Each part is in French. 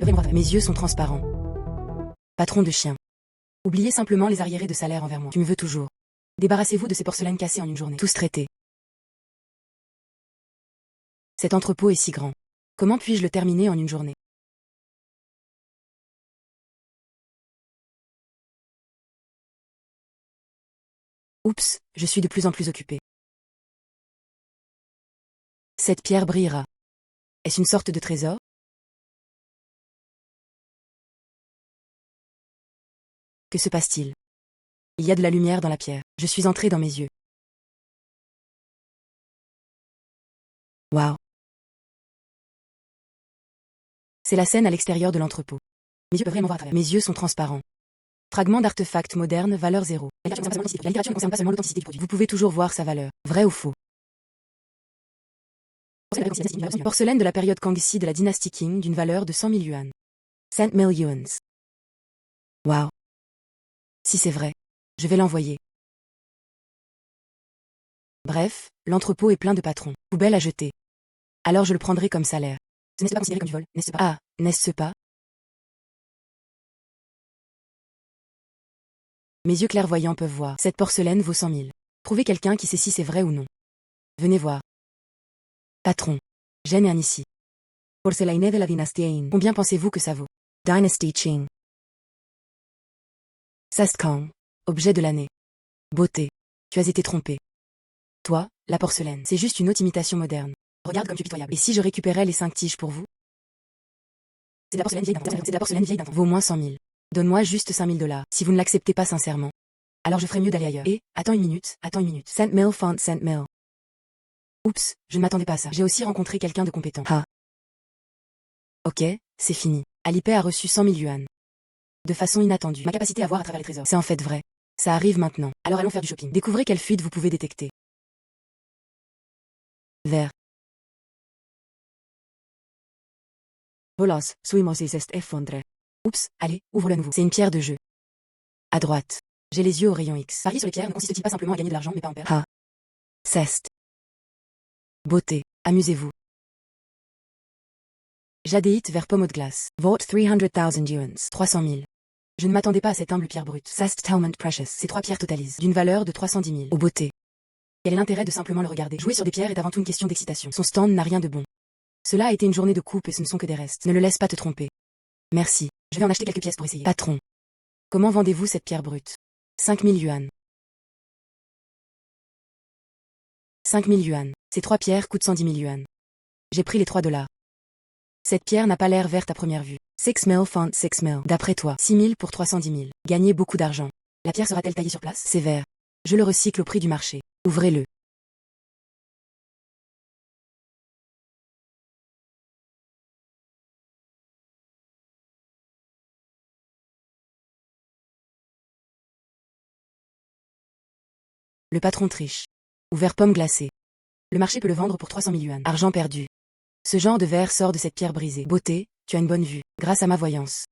Mes yeux sont transparents. Patron de chien. Oubliez simplement les arriérés de salaire envers moi. Tu me veux toujours. Débarrassez-vous de ces porcelaines cassées en une journée. Tous traités. Cet entrepôt est si grand. Comment puis-je le terminer en une journée? Oups, je suis de plus en plus occupé. Cette pierre brillera. Est-ce une sorte de trésor? Que se passe-t-il? Il y a de la lumière dans la pierre. Je suis entré dans mes yeux. Waouh! C'est la scène à l'extérieur de l'entrepôt. Mes yeux peuvent vraiment voir à travers. Mes yeux sont transparents. Fragment d'artefact moderne, valeur 0. La littérature ne concerne pas seulement l'authenticité du produit. Vous pouvez toujours voir sa valeur. Vrai ou faux? Porcelaine de la période Kangxi de la dynastie Qing d'une valeur de 100 000 yuan. 100 000 yuans. Waouh! Si c'est vrai, je vais l'envoyer. Bref, l'entrepôt est plein de patrons. Poubelle à jeter. Alors je le prendrai comme salaire. Ce n'est pas considéré comme du vol, n'est-ce pas? Ah, n'est-ce pas? Mes yeux clairvoyants peuvent voir. Cette porcelaine vaut 100 000. Trouvez quelqu'un qui sait si c'est vrai ou non. Venez voir. Patron. J'aime ici. Porcelaine de la dynastie Qing. Combien pensez-vous que ça vaut? Dynasty Qing. Sastkang. Objet de l'année. Beauté. Tu as été trompé. Toi, la porcelaine, c'est juste une haute imitation moderne. Regarde comme tu es pitoyable. Et si je récupérais les 5 tiges pour vous? C'est de la porcelaine vieille d'un temps. C'est de la porcelaine vieille d'un temps. Vaut moins 100 000. Donne-moi juste 5 000 $. Si vous ne l'acceptez pas sincèrement, alors je ferais mieux d'aller ailleurs. Et, attends une minute. 100 000 font 100 000. Oups, je ne m'attendais pas à ça. J'ai aussi rencontré quelqu'un de compétent. Ah. Ok, c'est fini. Alipay a reçu 100 000 yuan. De façon inattendue. Ma capacité à voir à travers les trésors. C'est en fait vrai. Ça arrive maintenant. Alors allons faire du shopping. Découvrez quelle fuite vous pouvez détecter. Vert. Volas, suimosis est effondré. Oups, allez, ouvre-le à nouveau. C'est une pierre de jeu. À droite. J'ai les yeux au rayon X. Parier sur les pierres ne consiste-t-il pas simplement à gagner de l'argent mais pas en perdre? Ah. Ceste. Beauté. Amusez-vous. Jadéite vers pomme de glace. Vaut 300,000 yuan. 300 000. Je ne m'attendais pas à cette humble pierre brute. Sast Talmont Precious. Ces 3 pierres totalisent. D'une valeur de 310 000. Aux beautés. Quel est l'intérêt de simplement le regarder? Jouer sur des pierres est avant tout une question d'excitation. Son stand n'a rien de bon. Cela a été une journée de coupe et ce ne sont que des restes. Ne le laisse pas te tromper. Merci. Je vais en acheter quelques pièces pour essayer. Patron. Comment vendez-vous cette pierre brute? 5 000 yuan. 5 000 yuan. Ces 3 pierres coûtent 110 000 yuan. J'ai pris les 3 $. Cette pierre n'a pas l'air verte à première vue. 6 000 font 6 000. D'après toi, 6 000 pour 310 000. Gagnez beaucoup d'argent. La pierre sera-t-elle taillée sur place? C'est vert. Je le recycle au prix du marché. Ouvrez-le. Le patron triche. Ouvert pomme glacée. Le marché peut le vendre pour 300 000 yuan. Argent perdu. Ce genre de verre sort de cette pierre brisée. Beauté, tu as une bonne vue, grâce à ma voyance.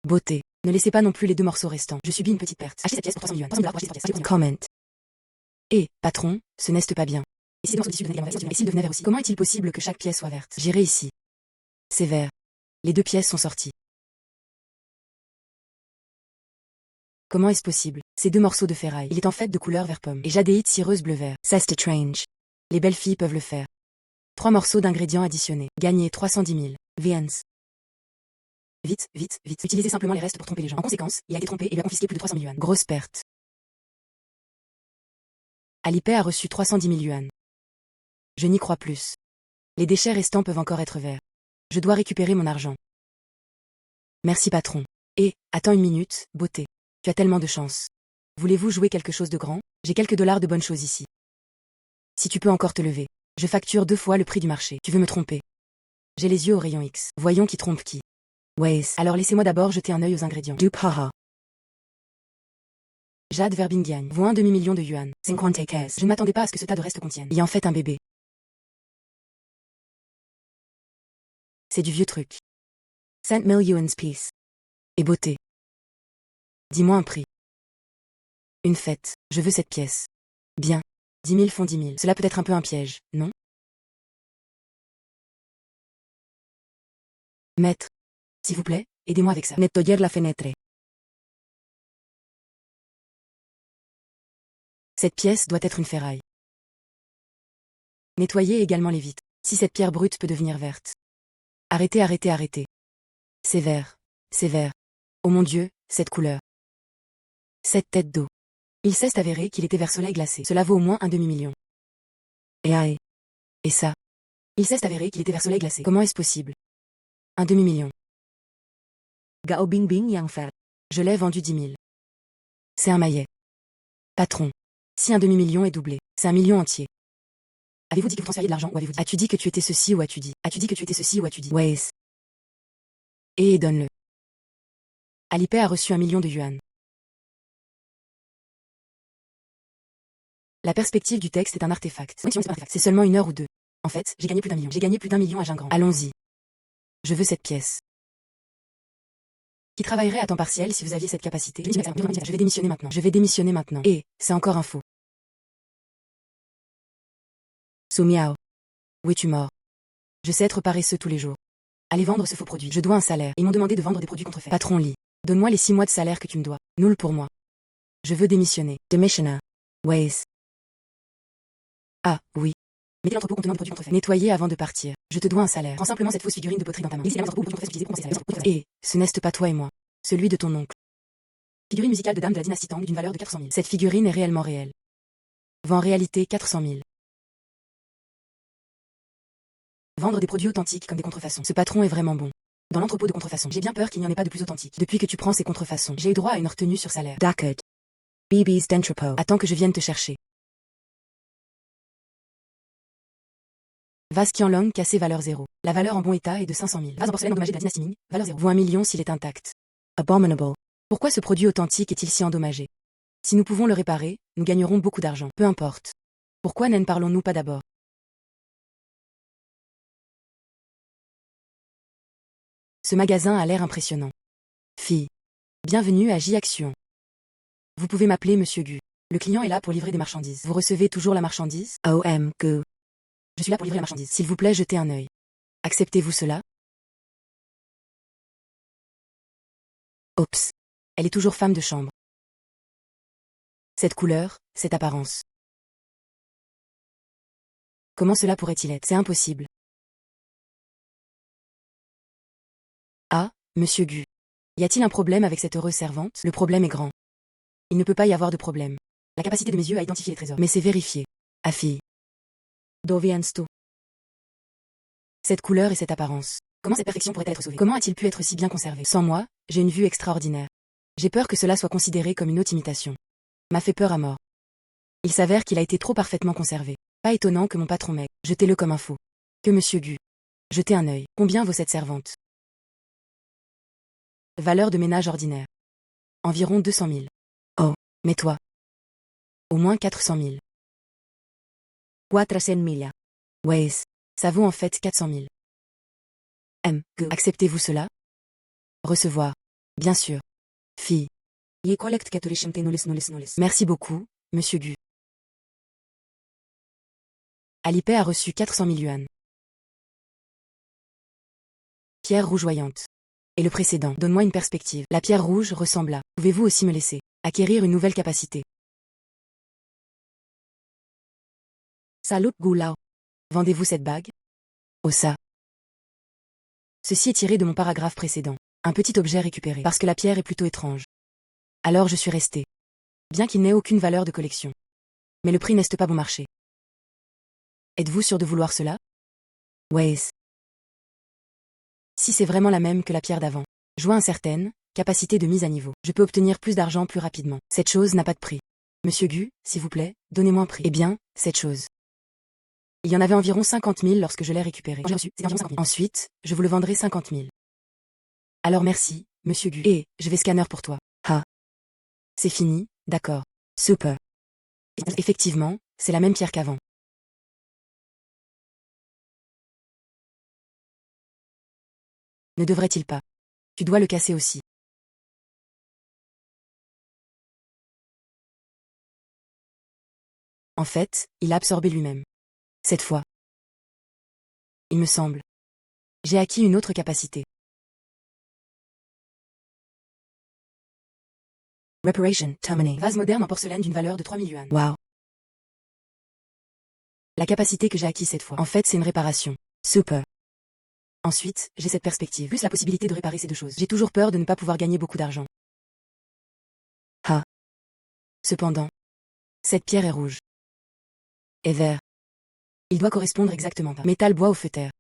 Beauté. Ne laissez pas non plus les 2 morceaux restants. Je subis une petite perte. Achetez cette pièce pour 300 000 yuan. 300 000 $. Achetez cette pièce. Comment. Patron, ce n'est pas bien. Et si s'il devenait vert aussi? Comment est-il possible que chaque pièce soit verte? J'irai ici. C'est vert. Les 2 pièces sont sorties. Comment est-ce possible? Ces 2 morceaux de ferraille. Il est en fait de couleur vert pomme. Et jadéite cireuse bleu vert. Ça c'est strange. Les belles filles peuvent le faire. 3 morceaux d'ingrédients additionnés. Gagnez 310 000. Viens. Vite, vite, vite. Utilisez simplement les restes pour tromper les gens. En conséquence, il a été trompé et lui a confisqué plus de 300 000 yuan. Grosse perte. Alipay a reçu 310 000 yuan. Je n'y crois plus. Les déchets restants peuvent encore être verts. Je dois récupérer mon argent. Merci patron. Attends une minute, beauté. Tu as tellement de chance. Voulez-vous jouer quelque chose de grand? J'ai quelques dollars de bonnes choses ici. Si tu peux encore te lever. Je facture 2 fois le prix du marché. Tu veux me tromper? J'ai les yeux au rayon X. Voyons qui trompe qui. Waze. Alors laissez-moi d'abord jeter un œil aux ingrédients. Dupe haha. Jade Verbingian. Vaut un demi-million de yuan. 50 cases. Je ne m'attendais pas à ce que ce tas de restes contienne. Il y a en fait un bébé. C'est du vieux truc. 100 000 yuan piece. Et beauté. Dis-moi un prix. Une fête. Je veux cette pièce. Bien. 10 000 font 10 000. Cela peut être un peu un piège, non? Maître. S'il vous plaît, aidez-moi avec ça. Nettoyer la fenêtre. Cette pièce doit être une ferraille. Nettoyez également les vitres. Si cette pierre brute peut devenir verte. Arrêtez, arrêtez, arrêtez. C'est vert. C'est vert. Oh mon Dieu, cette couleur. Cette tête d'eau. Il s'est avéré qu'il était vert soleil glacé. Cela vaut au moins un demi-million. Et ça. Il s'est avéré qu'il était vert soleil glacé. Comment est-ce possible? Un demi-million. Gao Bing Bing Yang Fer. Je l'ai vendu 10 000. C'est un maillet. Patron. Si un demi-million est doublé, c'est un million entier. Avez-vous dit que vous transfériez de l'argent ou avez-vous dit? As-tu dit que tu étais ceci ou as-tu dit? As-tu dit que tu étais ceci ou as-tu dit? Waze. Et donne-le. Alipay a reçu 1 million de yuan. La perspective du texte est un artefact. C'est seulement 1 heure ou 2. En fait, j'ai gagné plus d'1 million. J'ai gagné plus d'1 million à Gingran. Allons-y. Je veux cette pièce. Qui travaillerait à temps partiel si vous aviez cette capacité? Je vais démissionner maintenant. Je vais démissionner maintenant. Et, c'est encore un faux. So miao. Où es-tu mort? Je sais être paresseux tous les jours. Allez vendre ce faux produit. Je dois un salaire. Ils m'ont demandé de vendre des produits contrefaits. Patron Lee. Donne-moi les 6 mois de salaire que tu me dois. Nul pour moi. Je veux démissionner. Demissioner. Waze. Ah, oui. Mettez l'entrepôt contenant des produits contrefaits. Nettoyez avant de partir. Je te dois un salaire. Prends simplement cette fausse figurine de poterie dans ta main. Et, ce n'est pas toi et moi. Celui de ton oncle. Figurine musicale de dame de la dynastie Tang d'une valeur de 400 000. Cette figurine est réellement réelle. Vend en réalité 400 000. Vendre des produits authentiques comme des contrefaçons. Ce patron est vraiment bon. Dans l'entrepôt de contrefaçons. J'ai bien peur qu'il n'y en ait pas de plus authentique. Depuis que tu prends ces contrefaçons, j'ai eu droit à une retenue sur salaire. D'accord. BB's d'entrepôt. Attends que je vienne te chercher. Vase Qianlong cassé valeur 0. La valeur en bon état est de 500 000. Vase en porcelaine endommagé de la dynastie Ming, valeur 0. Vaut 1 million s'il est intact. Abominable. Pourquoi ce produit authentique est-il si endommagé? Si nous pouvons le réparer, nous gagnerons beaucoup d'argent. Peu importe. Pourquoi n'en parlons-nous pas d'abord? Ce magasin a l'air impressionnant. Fille. Bienvenue à J-Action. Vous pouvez m'appeler Monsieur Gu. Le client est là pour livrer des marchandises. Vous recevez toujours la marchandise? Gu. Je suis là pour livrer la marchandise. S'il vous plaît, jetez un œil. Acceptez-vous cela? Oups. Elle est toujours femme de chambre. Cette couleur, cette apparence. Comment cela pourrait-il être? C'est impossible. Ah, Monsieur Gu. Y a-t-il un problème avec cette heureuse servante? Le problème est grand. Il ne peut pas y avoir de problème. La capacité de mes yeux à identifier les trésors. Mais c'est vérifié. Ah fille. Doviansto. Cette couleur et cette apparence. Comment cette perfection pourrait être sauvée? Comment a-t-il pu être si bien conservé? Sans moi, j'ai une vue extraordinaire. J'ai peur que cela soit considéré comme une haute imitation. M'a fait peur à mort. Il s'avère qu'il a été trop parfaitement conservé. Pas étonnant que mon patron m'ait. Jetez-le comme un faux. Que Monsieur Gu. Jetez un œil. Combien vaut cette servante? Valeur de ménage ordinaire. Environ 200 000. Oh, mais toi. Au moins 400 000. 400 000. Waze. Ça vaut en fait 400 000. Acceptez-vous cela? Recevoir. Bien sûr. Fille. Merci beaucoup, Monsieur Gu. Alipay a reçu 400 000 yuan. Pierre rougeoyante. Et le précédent. Donne-moi une perspective. La pierre rouge ressemble à. Pouvez-vous aussi me laisser acquérir une nouvelle capacité? Salut Gulao. Vendez-vous cette bague? Oh ça. Ceci est tiré de mon paragraphe précédent. Un petit objet récupéré. Parce que la pierre est plutôt étrange. Alors je suis resté. Bien qu'il n'ait aucune valeur de collection. Mais le prix n'est pas bon marché. Êtes-vous sûr de vouloir cela? Waze. Si c'est vraiment la même que la pierre d'avant. Joint incertaine, capacité de mise à niveau. Je peux obtenir plus d'argent plus rapidement. Cette chose n'a pas de prix. Monsieur Gu, s'il vous plaît, donnez-moi un prix. Eh bien, cette chose. Il y en avait environ 50 000 lorsque je l'ai récupéré. J'ai reçu, c'est environ 50 000. Ensuite, je vous le vendrai 50 000. Alors merci, Monsieur Gu. Et, je vais scanner pour toi. Ah. C'est fini, d'accord. Super. Effectivement, c'est la même pierre qu'avant. Ne devrait-il pas? Tu dois le casser aussi. En fait, il a absorbé lui-même. Cette fois. Il me semble. J'ai acquis une autre capacité. Reparation, terminé. Vase moderne en porcelaine d'une valeur de 3000 yuan. Wow. La capacité que j'ai acquise cette fois. En fait, c'est une réparation. Super. Ensuite, j'ai cette perspective, plus la possibilité de réparer ces deux choses. J'ai toujours peur de ne pas pouvoir gagner beaucoup d'argent. Ah. Cependant, cette pierre est rouge. Et vert. Il doit correspondre exactement à métal bois ou feutre.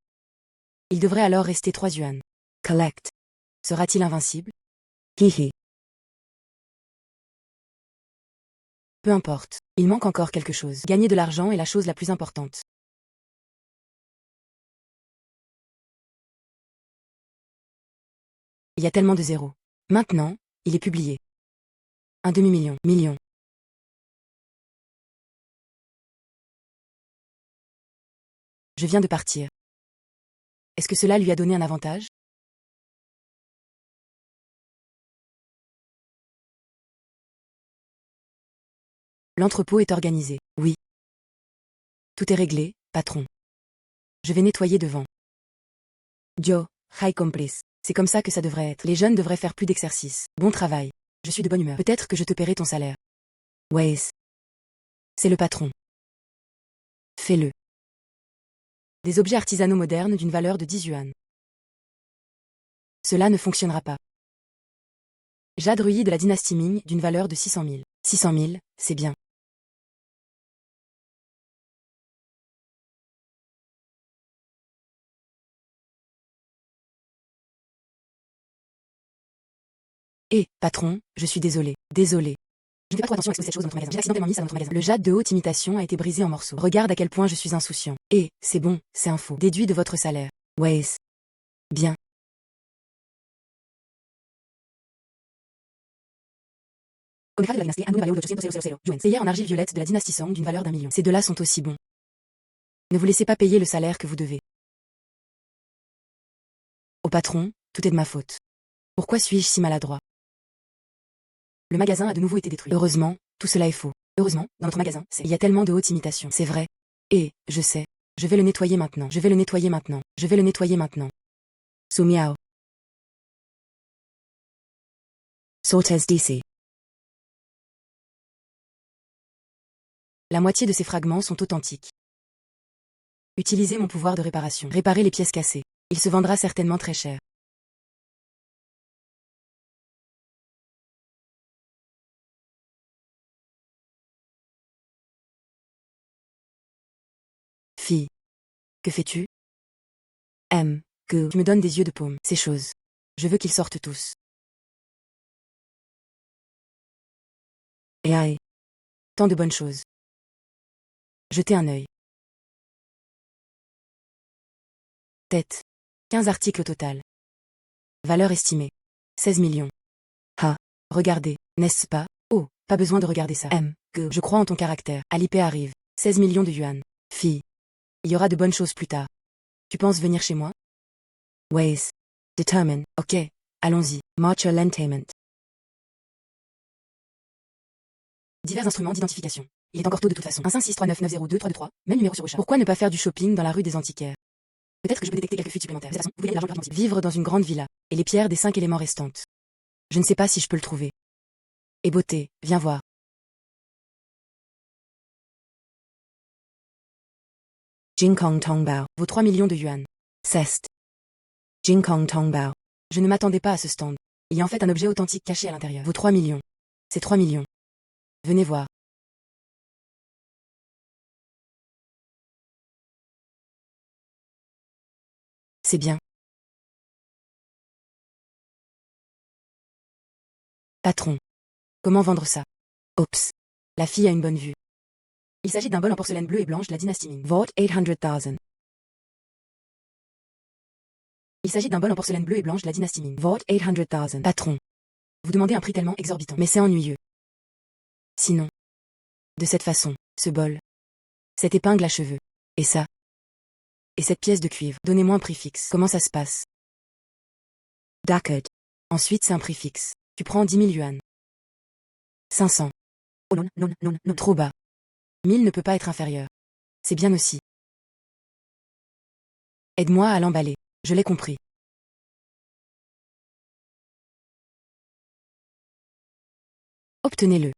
Il devrait alors rester 3 yuan. Collect. Sera-t-il invincible? Hihi. Peu importe. Il manque encore quelque chose. Gagner de l'argent est la chose la plus importante. Il y a tellement de zéros. Maintenant, il est publié. Un demi-million. Million. Je viens de partir. Est-ce que cela lui a donné un avantage? L'entrepôt est organisé. Oui. Tout est réglé, patron. Je vais nettoyer devant. Joe, high complice. C'est comme ça que ça devrait être. Les jeunes devraient faire plus d'exercice. Bon travail. Je suis de bonne humeur. Peut-être que je te paierai ton salaire. Waze. C'est le patron. Fais-le. Des objets artisanaux modernes d'une valeur de 10 yuan. Cela ne fonctionnera pas. Jade Ruyi de la dynastie Ming d'une valeur de 600 000. 600 000, c'est bien. Patron, je suis désolé. Désolé. Je ne fais pas trop attention à exposer cette chose dans notre magasin. J'ai accidentellement mis ça dans notre magasin. Le jade de haute imitation a été brisé en morceaux. Regarde à quel point je suis insouciant. C'est bon, c'est un faux. Déduit de votre salaire. Waze. Bien. Omega de la dynastie Anbu valeur de 800 yuan. Hier en argile violette de la dynastie Song d'une valeur d'1 million. Ces deux-là sont aussi bons. Ne vous laissez pas payer le salaire que vous devez. Au patron, tout est de ma faute. Pourquoi suis-je si maladroit? Le magasin a de nouveau été détruit. Heureusement, tout cela est faux. Heureusement, dans notre magasin, il y a tellement de haute imitation. C'est vrai. Je sais. Je vais le nettoyer maintenant. Je vais le nettoyer maintenant. Je vais le nettoyer maintenant. Su miao. Sortes DC. La moitié de ces fragments sont authentiques. Utilisez mon pouvoir de réparation. Réparer les pièces cassées. Il se vendra certainement très cher. Fille. Que fais-tu? Que tu me donnes des yeux de paume. Ces choses. Je veux qu'ils sortent tous. Aïe. Tant de bonnes choses. Jetez un œil. Tête. 15 articles au total. Valeur estimée. 16 millions. Ah. Regardez, n'est-ce pas? Oh, pas besoin de regarder ça. Que je crois en ton caractère. Alipé arrive. 16 millions de yuan. Fille. Il y aura de bonnes choses plus tard. Tu penses venir chez moi? Waze. Determine. Ok. Allons-y. Marcher l'entertainment. Divers instruments d'identification. Il est encore tôt de toute façon. 15639902323, même numéro sur Ocha. Pourquoi ne pas faire du shopping dans la rue des antiquaires? Peut-être que je peux détecter quelques fuites supplémentaires. De toute façon, vous gagnez de l'argent le plus rapidement possible. Vivre dans une grande villa. Et les pierres des 5 éléments restantes. Je ne sais pas si je peux le trouver. Et beauté, viens voir. Jingkong Tongbao. Vaut 3 millions de yuan. Cest. Jingkong Tongbao. Je ne m'attendais pas à ce stand. Il y a en fait un objet authentique caché à l'intérieur. Vaut 3 millions. C'est 3 millions. Venez voir. C'est bien. Patron. Comment vendre ça? Oups. La fille a une bonne vue. Il s'agit d'un bol en porcelaine bleue et blanche de la dynastie Ming. Vaut 800,000. Il s'agit d'un bol en porcelaine bleue et blanche de la dynastie Ming. Vaut 800,000. Patron. Vous demandez un prix tellement exorbitant. Mais c'est ennuyeux. Sinon. De cette façon, ce bol. Cette épingle à cheveux. Et ça. Et cette pièce de cuivre. Donnez-moi un prix fixe. Comment ça se passe? D'accord. Ensuite c'est un prix fixe. Tu prends 10 000 yuan. 500. Oh non, non, non, non. Trop bas. 1000 ne peut pas être inférieur. C'est bien aussi. Aide-moi à l'emballer. Je l'ai compris. Obtenez-le.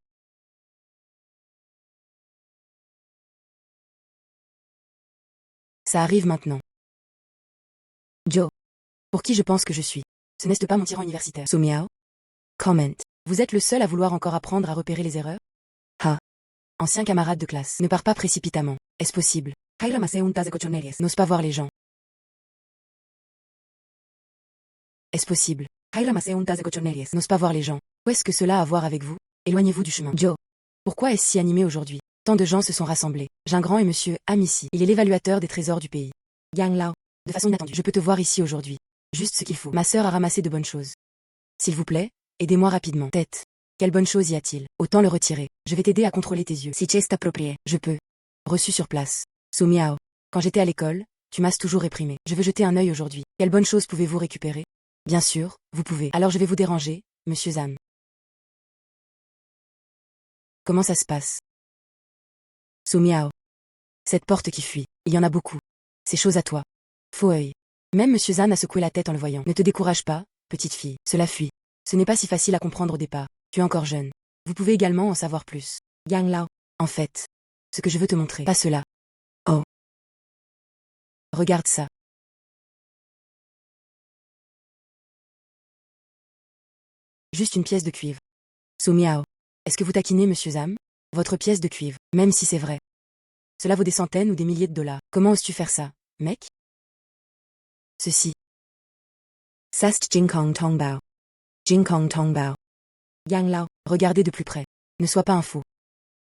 Ça arrive maintenant. Joe. Pour qui je pense que je suis. Ce n'est pas mon tyran universitaire. So Miao. Comment. Vous êtes le seul à vouloir encore apprendre à repérer les erreurs? Ha. Ancien camarade de classe. Ne pars pas précipitamment. Est-ce possible? N'ose pas voir les gens. Est-ce possible? N'ose pas voir les gens. Qu'est-ce que cela a à voir avec vous? Éloignez-vous du chemin. Joe. Pourquoi est-ce si animé aujourd'hui? Tant de gens se sont rassemblés. Gingrand et monsieur Amici. Il est l'évaluateur des trésors du pays. Yang Lao. De façon inattendue. Je peux te voir ici aujourd'hui. Juste ce qu'il faut. Ma sœur a ramassé de bonnes choses. S'il vous plaît, aidez-moi rapidement. Tête. Quelle bonne chose y a-t-il? Autant le retirer. Je vais t'aider à contrôler tes yeux. Si tu es approprié. Je peux. Reçu sur place. So Miao. Quand j'étais à l'école, tu m'as toujours réprimé. Je veux jeter un œil aujourd'hui. Quelle bonne chose pouvez-vous récupérer? Bien sûr, vous pouvez. Alors je vais vous déranger, monsieur Zam. Comment ça se passe? So Miao. Cette porte qui fuit. Il y en a beaucoup. C'est chose à toi. Faux œil. Même monsieur Zan a secoué la tête en le voyant. Ne te décourage pas, petite fille. Cela fuit. Ce n'est pas si facile à comprendre au départ. Tu es encore jeune. Vous pouvez également en savoir plus. Yang Lao. En fait. Ce que je veux te montrer. Pas cela. Oh. Regarde ça. Juste une pièce de cuivre. So Miao. Est-ce que vous taquinez monsieur Zam? Votre pièce de cuivre. Même si c'est vrai. Cela vaut des centaines ou des milliers de dollars. Comment oses-tu faire ça, mec? Ceci. Sast Jingkong Tongbao. Jingkong Tongbao. Yang Lao. Regardez de plus près. Ne sois pas un faux.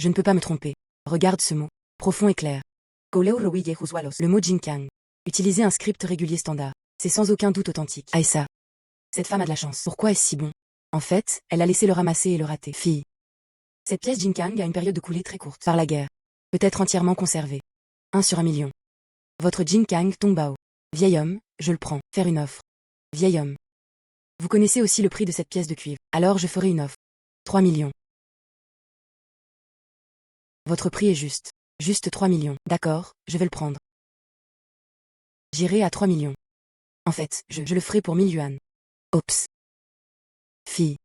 Je ne peux pas me tromper. Regarde ce mot. Profond et clair. Le mot Jinkang. Utilisez un script régulier standard. C'est sans aucun doute authentique. Aïssa. Cette femme a de la chance. Pourquoi est-ce si bon? En fait, elle a laissé le ramasser et le rater. Fille. Cette pièce Jinkang a une période de coulée très courte. Par la guerre. Peut-être entièrement conservée. 1 sur 1 million. Votre Jinkang Tongbao. Vieil homme, je le prends. Faire une offre. Vieil homme. Vous connaissez aussi le prix de cette pièce de cuivre. Alors je ferai une offre. 3 millions. Votre prix est juste. Juste 3 millions. D'accord, je vais le prendre. J'irai à 3 millions. En fait, je le ferai pour 1000 yuan. Oups. Fille.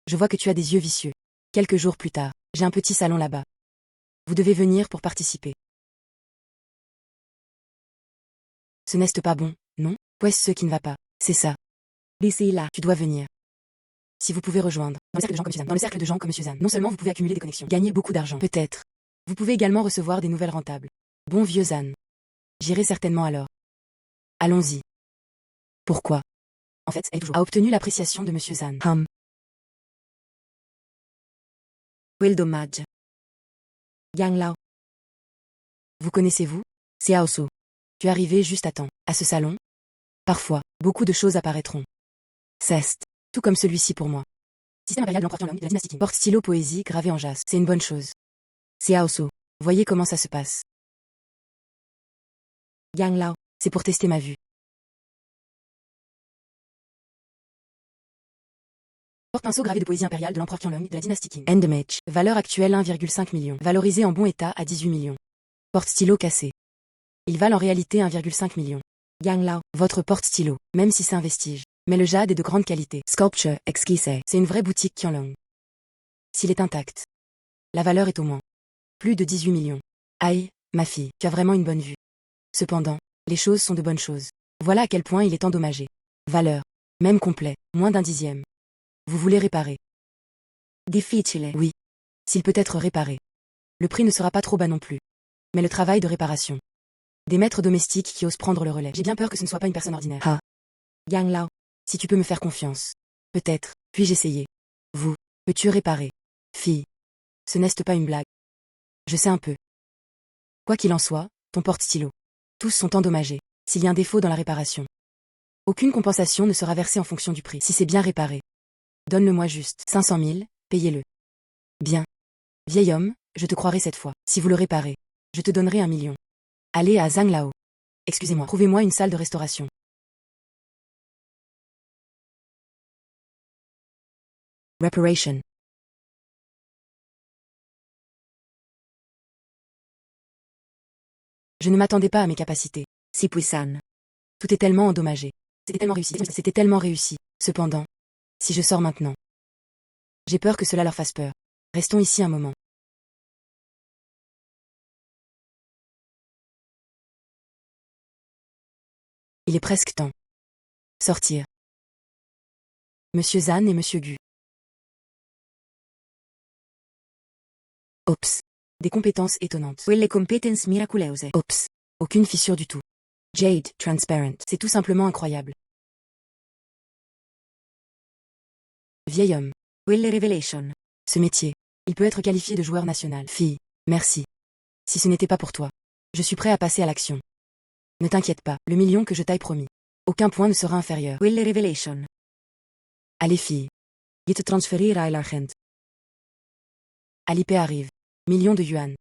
Je vois que tu as des yeux vicieux. Quelques jours plus tard, j'ai un petit salon là-bas. Vous devez venir pour participer. Ce n'est pas bon, non? Qu'est-ce ce qui ne va pas? C'est ça. D'ici là, tu dois venir. Si vous pouvez rejoindre, dans le cercle de gens comme Suzanne, dans le cercle de gens comme Suzanne, non seulement vous pouvez accumuler des connexions, gagner beaucoup d'argent, peut-être. Vous pouvez également recevoir des nouvelles rentables. Bon vieux Zan. J'irai certainement alors. Allons-y. Pourquoi? En fait, elle toujours a obtenu l'appréciation de monsieur Zan. Quel dommage. Yang Lao. Vous connaissez-vous? Xiao Su. Tu es arrivé juste à temps. À ce salon? Parfois, beaucoup de choses apparaîtront. Ceste. Tout comme celui-ci pour moi. Système impérial de l'empereur Tianlong de la dynastie Qing. Porte stylo poésie gravée en jaspe. C'est une bonne chose. Xiao Su. Voyez comment ça se passe. Yang Lao. C'est pour tester ma vue. Porte-pinceau gravé de poésie impériale de l'empereur Tianlong de la dynastie Qing. Endmage. Valeur actuelle 1,5 million. Valorisé en bon état à 18 millions. Porte-stylo cassé. Ils valent en réalité 1,5 million. Yang Lao. Votre porte-stylo, même si c'est un vestige. Mais le jade est de grande qualité. Sculpture, exquise. C'est une vraie boutique Qianlong. S'il est intact. La valeur est au moins. Plus de 18 millions. Aïe, ma fille, tu as vraiment une bonne vue. Cependant, les choses sont de bonnes choses. Voilà à quel point il est endommagé. Valeur. Même complet, moins d'un dixième. Vous voulez réparer? Difficile. Oui. S'il peut être réparé. Le prix ne sera pas trop bas non plus. Mais le travail de réparation. Des maîtres domestiques qui osent prendre le relais. J'ai bien peur que ce ne soit pas une personne ordinaire. Ah. Yang Lao. Si tu peux me faire confiance. Peut-être, puis-je essayer. Vous, peux-tu réparer? Fille. Ce n'est pas une blague. Je sais un peu. Quoi qu'il en soit, ton porte-stylo. Tous sont endommagés, s'il y a un défaut dans la réparation. Aucune compensation ne sera versée en fonction du prix. Si c'est bien réparé. Donne-le-moi juste. 500 000, payez-le. Bien. Vieil homme, je te croirai cette fois. Si vous le réparez, je te donnerai 1 million. Allez à Zhang Lao. Excusez-moi, trouvez-moi une salle de restauration. Reparation. Je ne m'attendais pas à mes capacités. Si puissant. Tout est tellement endommagé. C'était tellement réussi. C'était tellement réussi. Cependant, si je sors maintenant, j'ai peur que cela leur fasse peur. Restons ici un moment. Il est presque temps. Sortir. Monsieur Zan et Monsieur Gu. Ops. Des compétences étonnantes. Quelle competence miraculose. Ops. Aucune fissure du tout. Jade, transparent. C'est tout simplement incroyable. Vieil homme. Quelle revelation. Ce métier. Il peut être qualifié de joueur national. Fille. Merci. Si ce n'était pas pour toi. Je suis prêt à passer à l'action. Ne t'inquiète pas, le million que je t'aille promis. Aucun point ne sera inférieur. Quelle revelation. Allez fille. Je te transferirai l'argent. Alipay arrive. Millions de yuan.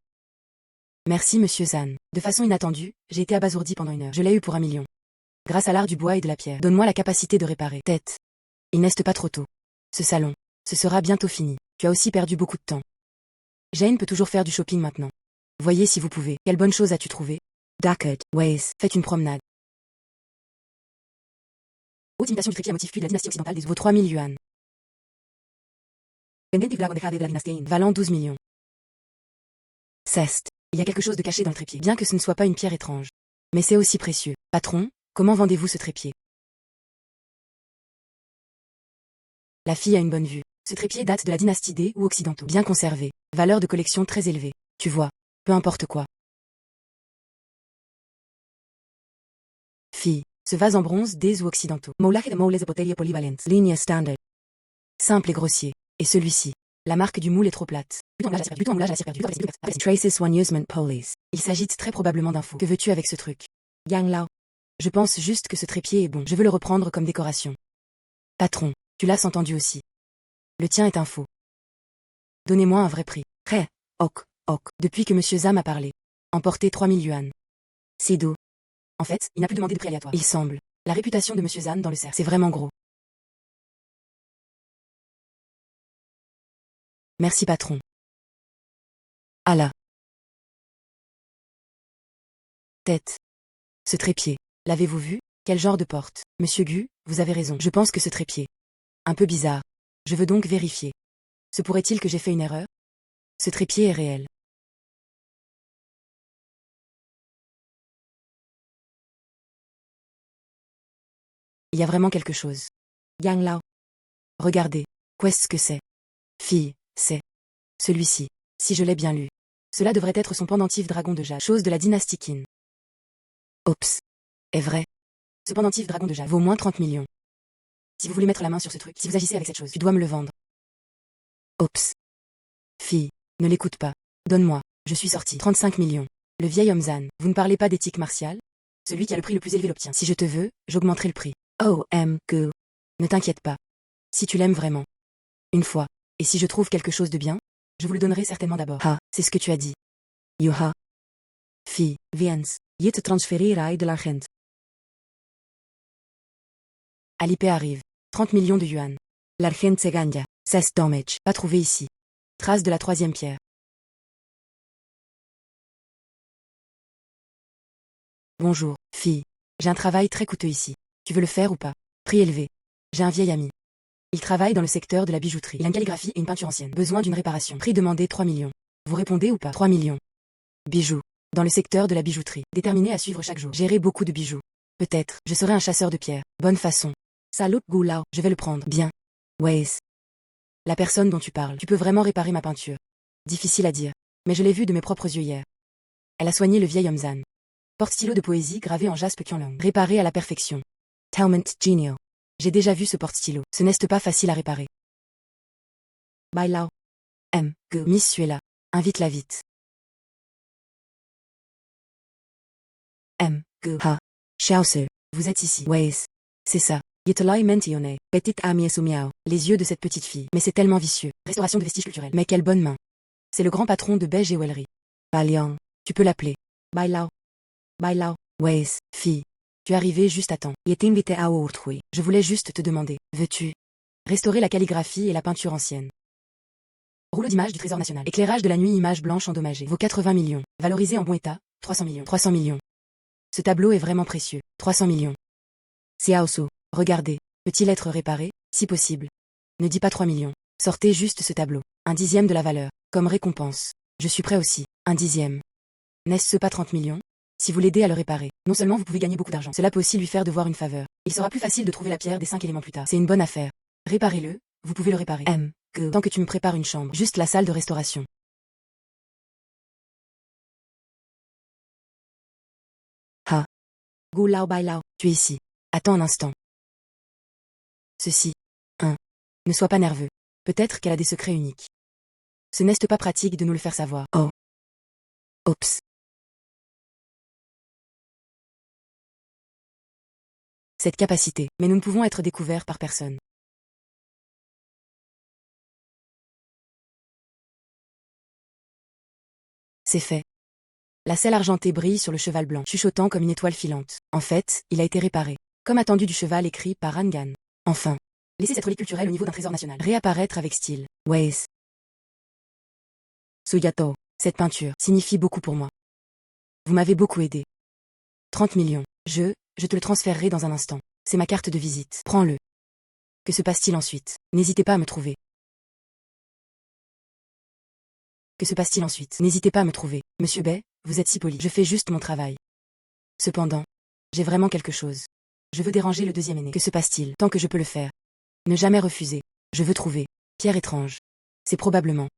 Merci monsieur Zan. De façon inattendue, j'ai été abasourdi pendant 1 heure. Je l'ai eu pour 1 million. Grâce à l'art du bois et de la pierre. Donne-moi la capacité de réparer. Tête. Il n'est pas trop tôt. Ce salon. Ce sera bientôt fini. Tu as aussi perdu beaucoup de temps. Jane peut toujours faire du shopping maintenant. Voyez si vous pouvez. Quelle bonne chose as-tu trouvé? D'accord, Waze. Faites une promenade. Haute imitation du trépied à motif cuit de la dynastie occidentale des vaut 3000 yuan. Valant 12 millions. Ceste. Il y a quelque chose de caché dans le trépied, bien que ce ne soit pas une pierre étrange. Mais c'est aussi précieux. Patron, comment vendez-vous ce trépied? La fille a une bonne vue. Ce trépied date de la dynastie des ou occidentaux. Bien conservé. Valeur de collection très élevée. Tu vois. Peu importe quoi. Fille. Ce vase en bronze des ou occidentaux. Ligne standard. Simple et grossier. Et celui-ci. La marque du moule est trop plate. Traces one usement police. Il s'agite très probablement d'un faux. Que veux-tu avec ce truc? Yang Lao. Je pense juste que ce trépied est bon. Je veux le reprendre comme décoration. Patron, tu l'as entendu aussi. Le tien est un faux. Donnez-moi un vrai prix. Ré. Ok. Depuis que monsieur Zam a parlé. Emporté 3000 yuan. C'est dos. En fait, il n'a plus demandé de prix aléatoire. Il semble. La réputation de monsieur Zam dans le cercle. C'est vraiment gros. Merci patron. Ah là. Tête. Ce trépied. L'avez-vous vu? Quel genre de porte? Monsieur Gu, vous avez raison. Je pense que ce trépied. Un peu bizarre. Je veux donc vérifier. Se pourrait-il que j'ai fait une erreur? Ce trépied est réel. Il y a vraiment quelque chose. Yang Lao. Regardez. Qu'est-ce que c'est? Fille, c'est celui-ci. Si je l'ai bien lu. Cela devrait être son pendentif dragon de jade. Chose de la dynastie Qin. Ops. Est vrai. Ce pendentif dragon de jade vaut moins 30 millions. Si vous voulez mettre la main sur ce truc, si vous agissez avec cette chose, tu dois me le vendre. Ops. Fille, ne l'écoute pas. Donne-moi. Je suis sorti. 35 millions. Le vieil homme Zan. Vous ne parlez pas d'éthique martiale? Celui qui a le prix le plus élevé l'obtient. Si je te veux, j'augmenterai le prix. Que. Ne t'inquiète pas. Si tu l'aimes vraiment. Une fois. Et si je trouve quelque chose de bien, je vous le donnerai certainement d'abord. Ah, c'est ce que tu as dit. Yoha. Fille, viens. Je te transferirai de l'argent. Alipay arrive. 30 millions de yuan. L'argent se gagne. 16 damage. Pas trouvé ici. Trace de la 3e pierre. Bonjour, fille. J'ai un travail très coûteux ici. Tu veux le faire ou pas? Prix élevé. J'ai un vieil ami. Il travaille dans le secteur de la bijouterie. Il a une calligraphie et une peinture ancienne. Besoin d'une réparation. Prix demandé 3 millions. Vous répondez ou pas? 3 millions. Bijoux. Dans le secteur de la bijouterie. Déterminé à suivre chaque jour. Gérer beaucoup de bijoux. Peut-être, je serai un chasseur de pierres. Bonne façon. Salut Goulao. Je vais le prendre. Bien. Waze. La personne dont tu parles. Tu peux vraiment réparer ma peinture. Difficile à dire. Mais je l'ai vue de mes propres yeux hier. Elle a soigné le vieil homme Zan. Porte-stylo de poésie gravé en jaspe Qianlong. Réparé à la perfection. Talent genial. J'ai déjà vu ce porte-stylo. Ce n'est pas facile à réparer. Bai Lao. Miss Suela. Invite-la vite. Ha. Xiaosu. Vous êtes ici. Waze. C'est ça. Yetelai Mentione. Petite amie Sumiao. Les yeux de cette petite fille. Mais c'est tellement vicieux. Restauration de vestiges culturels. Mais quelle bonne main. C'est le grand patron de Beige et Wellery. Baliang. Tu peux l'appeler. Bai Lao. Waze, fille. Tu es arrivée juste à temps. Je t'invite à autrui. Je voulais juste te demander. Veux-tu restaurer la calligraphie et la peinture ancienne? Rouleau d'image du Trésor national. Éclairage de la nuit, image blanche endommagée. Vaut 80 millions. Valorisé en bon état. 300 millions. 300 millions. Ce tableau est vraiment précieux. 300 millions. Xiaosu. Regardez. Peut-il être réparé, si possible? Ne dis pas 3 millions. Sortez juste ce tableau. Un dixième de la valeur. Comme récompense. Je suis prêt aussi. Un dixième. N'est-ce pas 30 millions? Si vous l'aidez à le réparer, non seulement vous pouvez gagner beaucoup d'argent, cela peut aussi lui faire devoir une faveur. Il sera plus facile de trouver la pierre des 5 éléments plus tard. C'est une bonne affaire. Réparez-le, vous pouvez le réparer. Tant que tu me prépares une chambre, juste la salle de restauration. Gu lao bai lao. Tu es ici. Attends un instant. Ceci. Ne sois pas nerveux. Peut-être qu'elle a des secrets uniques. Ce n'est pas pratique de nous le faire savoir. Oh. Oups. Cette capacité. Mais nous ne pouvons être découverts par personne. C'est fait. La selle argentée brille sur le cheval blanc, chuchotant comme une étoile filante. En fait, il a été réparé. Comme attendu du cheval écrit par Rangan. Enfin. Laissez cette relique culturelle au niveau d'un trésor national. Réapparaître avec style. Waze. Suyato. Cette peinture signifie beaucoup pour moi. Vous m'avez beaucoup aidé. 30 millions. Je te le transférerai dans un instant. C'est ma carte de visite. Prends-le. Que se passe-t-il ensuite? N'hésitez pas à me trouver. Que se passe-t-il ensuite? N'hésitez pas à me trouver. Monsieur Bay, vous êtes si poli. Je fais juste mon travail. Cependant, j'ai vraiment quelque chose. Je veux déranger le deuxième aîné. Que se passe-t-il? Tant que je peux le faire. Ne jamais refuser. Je veux trouver. Pierre étrange. C'est probablement.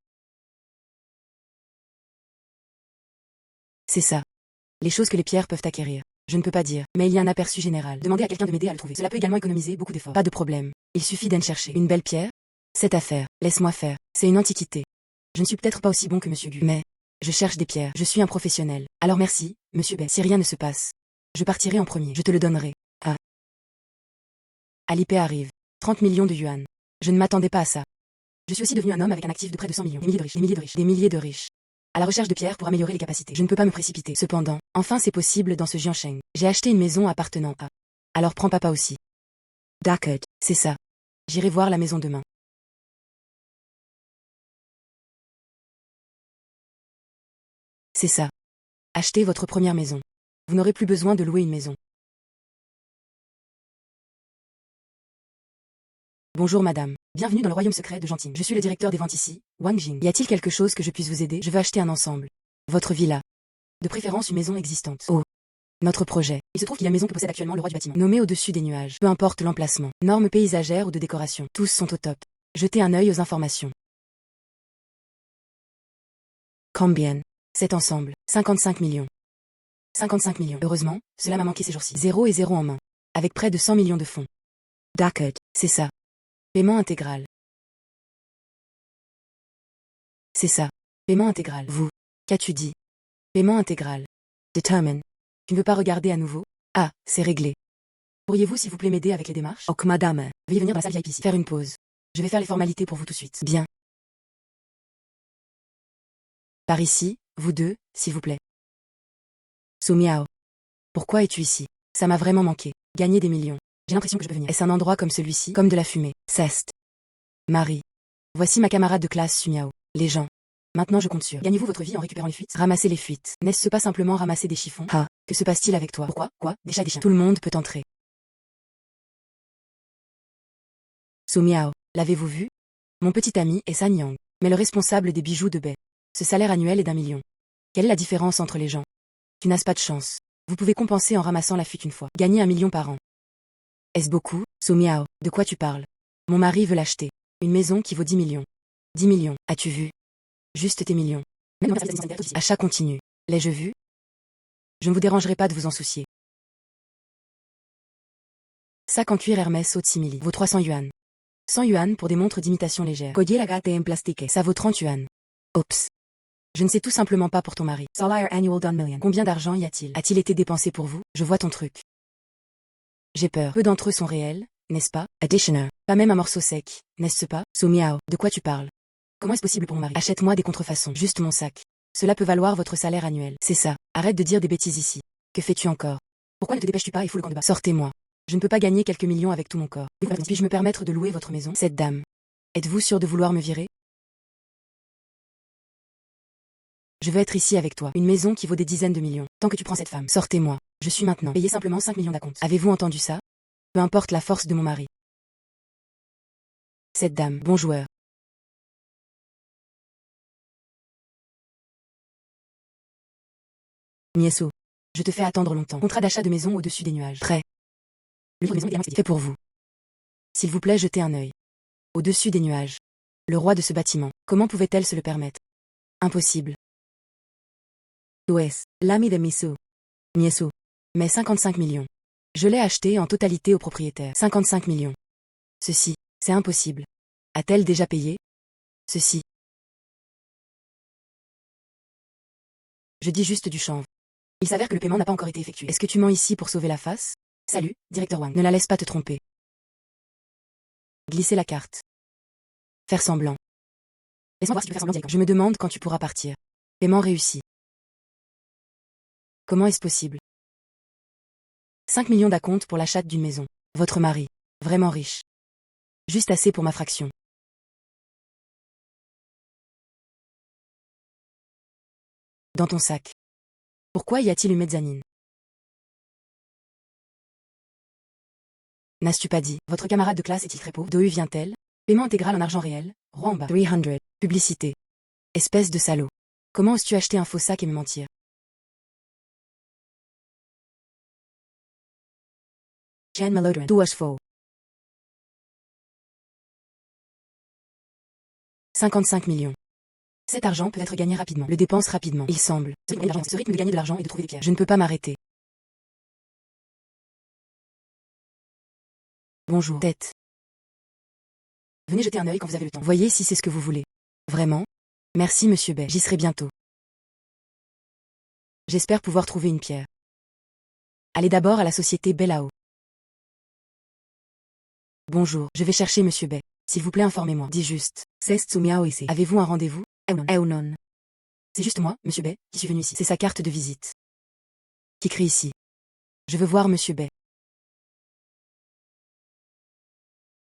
C'est ça. Les choses que les pierres peuvent acquérir. Je ne peux pas dire, mais il y a un aperçu général. Demandez à quelqu'un de m'aider à le trouver. Cela peut également économiser beaucoup d'efforts. Pas de problème. Il suffit d'en chercher. Une belle pierre? Cette affaire, laisse-moi faire. C'est une antiquité. Je ne suis peut-être pas aussi bon que Monsieur Gu, mais je cherche des pierres. Je suis un professionnel. Alors merci, Monsieur Bay. Si rien ne se passe, je partirai en premier. Je te le donnerai. Alipay arrive. 30 millions de yuan. Je ne m'attendais pas à ça. Je suis aussi devenu un homme avec un actif de près de 100 millions. Des milliers de riches, des milliers de riches, des milliers de riches. À la recherche de pierres pour améliorer les capacités. Je ne peux pas me précipiter. Cependant, enfin c'est possible dans ce Jiansheng. J'ai acheté une maison appartenant à. Alors prends papa aussi. D'accord. C'est ça. J'irai voir la maison demain. C'est ça. Achetez votre première maison. Vous n'aurez plus besoin de louer une maison. Bonjour madame. Bienvenue dans le royaume secret de Genting. Je suis le directeur des ventes ici, Wang Jing. Y a-t-il quelque chose que je puisse vous aider? Je veux acheter un ensemble. Votre villa. De préférence une maison existante. Oh. Notre projet. Il se trouve qu'il y a une maison que possède actuellement le roi du bâtiment. Nommé au-dessus des nuages. Peu importe l'emplacement. Normes paysagères ou de décoration. Tous sont au top. Jetez un œil aux informations. Combien? Cet ensemble. 55 millions. 55 millions. Heureusement, cela m'a manqué ces jours-ci. 0 et 0 en main. Avec près de 100 millions de fonds. D'accord. C'est ça. Paiement intégral. C'est ça. Paiement intégral. Vous. Qu'as-tu dit? Paiement intégral. Determine. Tu ne veux pas regarder à nouveau? Ah, c'est réglé. Pourriez-vous s'il vous plaît m'aider avec les démarches? Ok madame. Veuillez venir dans la salle VIP ici. Faire une pause. Je vais faire les formalités pour vous tout de suite. Bien. Par ici, vous deux, s'il vous plaît. Sumiao. Pourquoi es-tu ici? Ça m'a vraiment manqué. Gagner des millions. J'ai l'impression que je peux venir. Est-ce un endroit comme celui-ci? Comme de la fumée. Ceste. Marie. Voici ma camarade de classe Sumiao. Les gens. Maintenant je compte sur. Gagnez-vous votre vie en récupérant les fuites? Ramasser les fuites. N'est-ce pas simplement ramasser des chiffons? Que se passe-t-il avec toi? Pourquoi? Quoi? Des chats et des chiens. Tout le monde peut entrer. Sumiao. L'avez-vous vu? Mon petit ami est San Yang, mais le responsable des bijoux de Bay. Ce salaire annuel est d'1 million. Quelle est la différence entre les gens? Tu n'as pas de chance. Vous pouvez compenser en ramassant la fuite une fois. Gagner 1 million par an. Est-ce beaucoup? Sumiao. De quoi tu parles? Mon mari veut l'acheter. Une maison qui vaut 10 millions. 10 millions. As-tu vu? Juste tes millions. Achat continu. L'ai-je vu? Je ne vous dérangerai pas de vous en soucier. Sac en cuir Hermès haute simili. Vaut 300 yuan. 100 yuan pour des montres d'imitation légère. Collier la gâte en plastique. Ça vaut 30 yuan. Oups. Je ne sais tout simplement pas pour ton mari. Salaire annual d'un million. Combien d'argent y a-t-il? A-t-il été dépensé pour vous? Je vois ton truc. J'ai peur. Peu d'entre eux sont réels, n'est-ce pas? Additioner. Pas même un morceau sec, n'est-ce pas? Sumiao. De quoi tu parles? Comment est-ce possible pour mon mari? Achète-moi des contrefaçons. Juste mon sac. Cela peut valoir votre salaire annuel. C'est ça. Arrête de dire des bêtises ici. Que fais-tu encore? Pourquoi ne te dépêches-tu pas et fous le camp de bas? Sortez-moi. Je ne peux pas gagner quelques millions avec tout mon corps. Puis-je me permettre de louer votre maison? Cette dame. Êtes-vous sûr de vouloir me virer? Je veux être ici avec toi. Une maison qui vaut des dizaines de millions. Tant que tu prends cette femme. Sortez-moi. Je suis maintenant. Payez simplement 5 millions d'acompte. Avez-vous entendu ça? Peu importe la force de mon mari. Cette dame. Bon joueur. Mieso. Je te fais attendre longtemps. Contrat d'achat de maison au-dessus des nuages. Prêt. Le livre de maison également expédié. Fait pour vous. S'il vous plaît, jetez un œil. Au-dessus des nuages. Le roi de ce bâtiment. Comment pouvait-elle se le permettre? Impossible. Tú es, l'ami de Miso. Mieso. Mais 55 millions. Je l'ai acheté en totalité au propriétaire. 55 millions. Ceci, c'est impossible. A-t-elle déjà payé? Ceci. Je dis juste du chanvre. Il s'avère que le paiement n'a pas encore été effectué. Est-ce que tu mens ici pour sauver la face? Salut, directeur Wang. Ne la laisse pas te tromper. Glisser la carte. Faire semblant. Laisse-moi voir si tu peux faire semblant, directeur. Je me demande quand tu pourras partir. Paiement réussi. Comment est-ce possible? 5 millions d'acompte pour l'achat d'une maison. Votre mari. Vraiment riche. Juste assez pour ma fraction. Dans ton sac. Pourquoi y a-t-il une mezzanine? N'as-tu pas dit? Votre camarade de classe est-il très pauvre? D'où vient-elle? Paiement intégral en argent réel. Roi en bas. 300. Publicité. Espèce de salaud. Comment oses-tu acheter un faux sac et me mentir? Jan Malodran. Tú es faux. 55 millions. Cet argent peut être gagné rapidement. Le dépense rapidement. Il semble. Ce rythme de gagner de l'argent et de trouver des pièges. Je ne peux pas m'arrêter. Bonjour. Tête. Venez jeter un œil quand vous avez le temps. Voyez si c'est ce que vous voulez. Vraiment? Merci monsieur Bay. J'y serai bientôt. J'espère pouvoir trouver une pierre. Allez d'abord à la société Bellao. Bonjour, je vais chercher monsieur Bay. S'il vous plaît, informez-moi. Dis juste. C'est Sumiao ici. Avez-vous un rendez-vous? Eunon. C'est juste moi, monsieur Bay, qui suis venu ici. C'est sa carte de visite. Qui crie ici. Je veux voir monsieur Bay.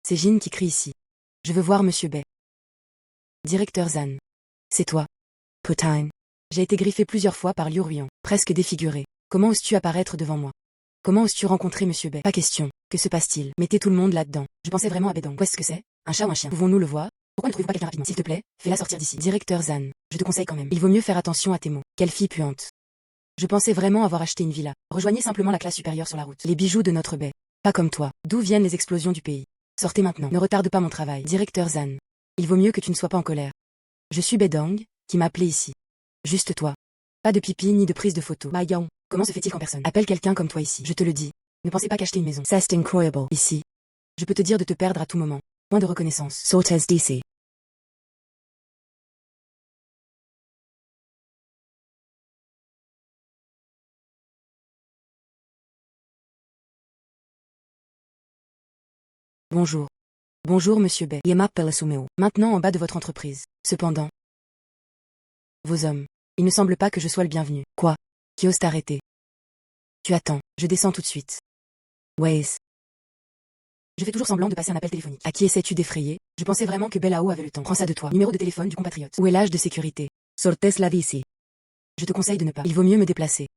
C'est Jin qui crie ici. Je veux voir monsieur Bay. Directeur Zan. C'est toi. Putine. J'ai été griffé plusieurs fois par Liu Ruyan, presque défiguré. Comment oses-tu apparaître devant moi? Comment oses-tu rencontrer monsieur Bay? Pas question. Que se passe-t-il? Mettez tout le monde là-dedans. Je pensais vraiment à Bédong. Qu'est-ce que c'est? Un chat ou un chien? Pouvons-nous le voir? Pourquoi ne trouvez-vous pas quelqu'un rapidement? S'il te plaît, fais-la sortir d'ici. Directeur Zan. Je te conseille quand même. Il vaut mieux faire attention à tes mots. Quelle fille puante. Je pensais vraiment avoir acheté une villa. Rejoignez simplement la classe supérieure sur la route. Les bijoux de notre baie. Pas comme toi. D'où viennent les explosions du pays? Sortez maintenant. Ne retarde pas mon travail. Directeur Zan. Il vaut mieux que tu ne sois pas en colère. Je suis Bédong, qui m'a appelé ici. Juste toi. Pas de pipi ni de prise de photo. Mayon. Comment se fait-il qu'en personne appelle quelqu'un comme toi ici? Je te le dis. Ne pensez pas qu'acheter une maison. C'est incroyable. Ici. Je peux te dire de te perdre à tout moment. Point de reconnaissance. Sortes d'ici. Bonjour. Bonjour monsieur Bay. Je m'appelle Sumio. Maintenant en bas de votre entreprise. Cependant. Vos hommes. Il ne semble pas que je sois le bienvenu. Quoi? Qui ose t'arrêter? Tu attends. Je descends tout de suite. Waze. Je fais toujours semblant de passer un appel téléphonique. À qui essaies-tu d'effrayer? Je pensais vraiment que Bellao avait le temps. Prends ça de toi. Numéro de téléphone du compatriote. Où est l'âge de sécurité? Sortes la d'ici. Je te conseille de ne pas. Il vaut mieux me déplacer.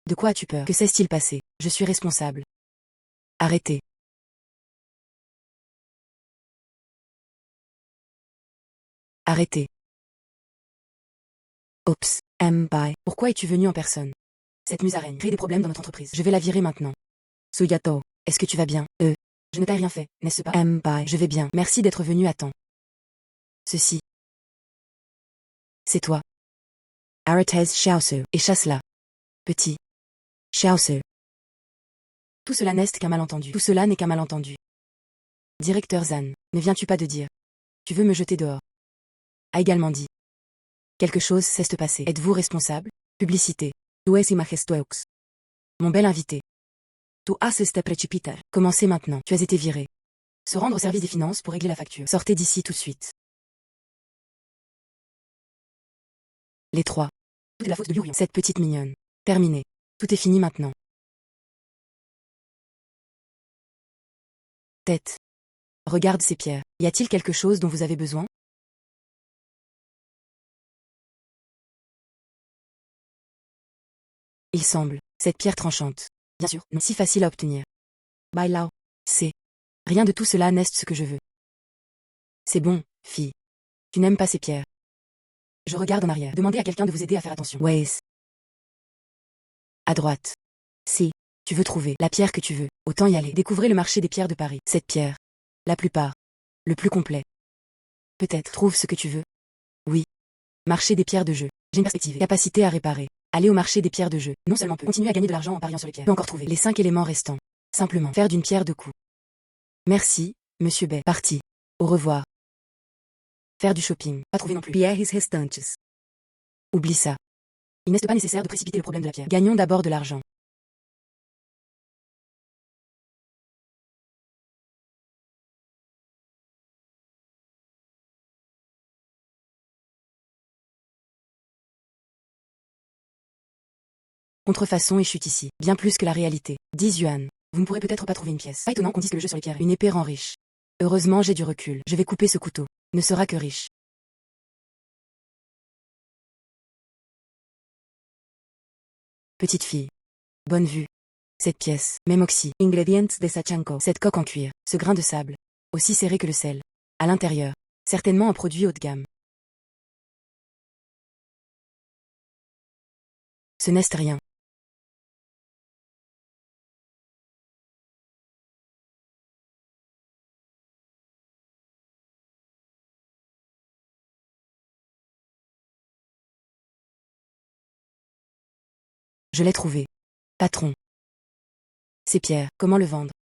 De quoi as-tu peur? Que s'est-il passé? Je suis responsable. Arrêtez. Arrêtez. Oups. Bye. Pourquoi es-tu venu en personne? Cette musaraigne crée des problèmes dans notre entreprise. Je vais la virer maintenant. Suyato. Est-ce que tu vas bien? Je ne t'ai rien fait, n'est-ce pas? Bye. Je vais bien. Merci d'être venu à temps. Ceci. C'est toi. Arates Xiaosu. Et chasse-la. Petit. Xiaosu. Tout cela n'est qu'un malentendu. Tout cela n'est qu'un malentendu. Directeur Zan, ne viens-tu pas de dire? Tu veux me jeter dehors? A également dit. Quelque chose cesse de passer. Êtes-vous responsable? Publicité. Tu es majestueux. Mon bel invité. Tu haces te precipitar. Commencez maintenant. Tu as été viré. Se rendre au service des finances pour régler la facture. Sortez d'ici tout de suite. Les trois. Tout est la faute de Liu Ruyan. Cette petite mignonne. Terminé. Tout est fini maintenant. Tête. Regarde ces pierres. Y a-t-il quelque chose dont vous avez besoin? Il semble. Cette pierre tranchante. Bien sûr, non si facile à obtenir. Bailao. C'est. Rien de tout cela n'est ce que je veux. C'est bon, fille. Tu n'aimes pas ces pierres. Je regarde en arrière. Demandez à quelqu'un de vous aider à faire attention. Ways. À droite. Si. Tu veux trouver la pierre que tu veux. Autant y aller. Découvrez le marché des pierres de Paris. Cette pierre. La plupart. Le plus complet. Peut-être. Trouve ce que tu veux. Oui. Marché des pierres de jeu. J'ai une perspective. Capacité à réparer. Allez au marché des pierres de jeu. Non seulement peut continuer à gagner de l'argent en pariant sur les pierres. Peut encore trouver les 5 éléments restants. Simplement. Faire d'une pierre deux coups. Merci, Monsieur Bay. Parti. Au revoir. Faire du shopping. Pas trouver non plus. Pierres restantes. Oublie ça. Il n'est pas nécessaire de précipiter le problème de la pierre. Gagnons d'abord de l'argent. Contrefaçon et chute ici. Bien plus que la réalité. 10 yuan. Vous ne pourrez peut-être pas trouver une pièce. Pas étonnant qu'on dise que le jeu sur les pierres. Une épée rend riche. Heureusement j'ai du recul. Je vais couper ce couteau. Ne sera que riche. Petite fille. Bonne vue. Cette pièce. Même oxy. Ingredients de Sachanko. Cette coque en cuir. Ce grain de sable. Aussi serré que le sel. À l'intérieur. Certainement un produit haut de gamme. Ce n'est rien. Je l'ai trouvé. Patron. C'est Pierre. Comment le vendre?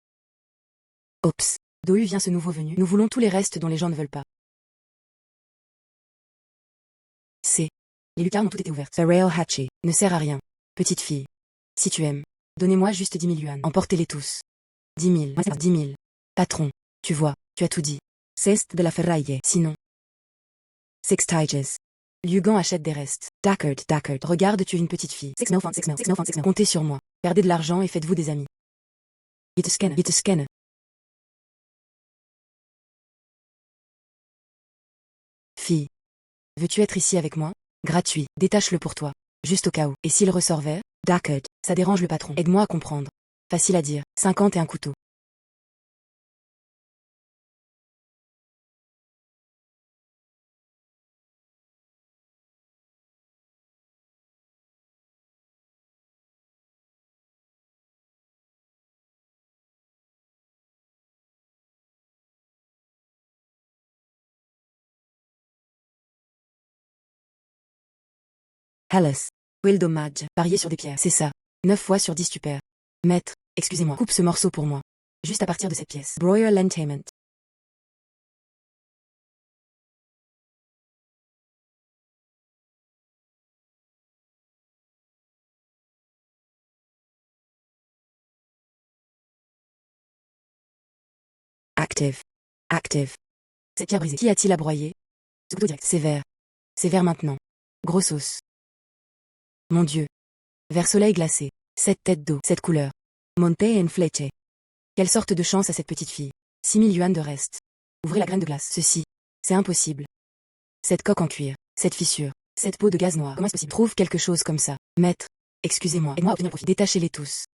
Oups. D'où vient ce nouveau venu? Nous voulons tous les restes dont les gens ne veulent pas. C'est. Les lucarnes ont toutes été ouvertes. The rail hatchy. Ne sert à rien. Petite fille. Si tu aimes. Donnez-moi juste 10 000 yuan. Emportez-les tous. 10 000. 10 000. Patron. Tu vois, tu as tout dit. Ceste de la ferraille. Sinon. Sextiges. Lugan achète des restes. Dackard. Regarde, tu es une petite fille. Comptez sur moi. Perdez de l'argent et faites-vous des amis. Scan. Fille. Veux-tu être ici avec moi? Gratuit. Détache-le pour toi. Juste au cas où. Et s'il ressort vert? Dackard. Ça dérange le patron. Aide-moi à comprendre. Facile à dire. 50 et un couteau. Hellas. Will dommage. Parier sur des pierres. C'est ça. 9 fois sur 10 tu perds. Maître, excusez-moi. Coupe ce morceau pour moi. Juste à partir de cette pièce. Broyer Lentainment. Active. Cette pierre brisée. Qui a-t-il à broyer? Ce couteau direct. C'est vert. C'est vert maintenant. Grosse sauce. Mon Dieu. Vert soleil glacé. Cette tête d'eau. Cette couleur. Monte en fleche. Quelle sorte de chance à cette petite fille. 6 000 yuan de reste. Ouvrez la graine de glace. Ceci. C'est impossible. Cette coque en cuir. Cette fissure. Cette peau de gaz noir. Comment est-ce possible? Trouve quelque chose comme ça. Maître. Excusez-moi. Aide-moi à obtenir profit. Détachez-les tous.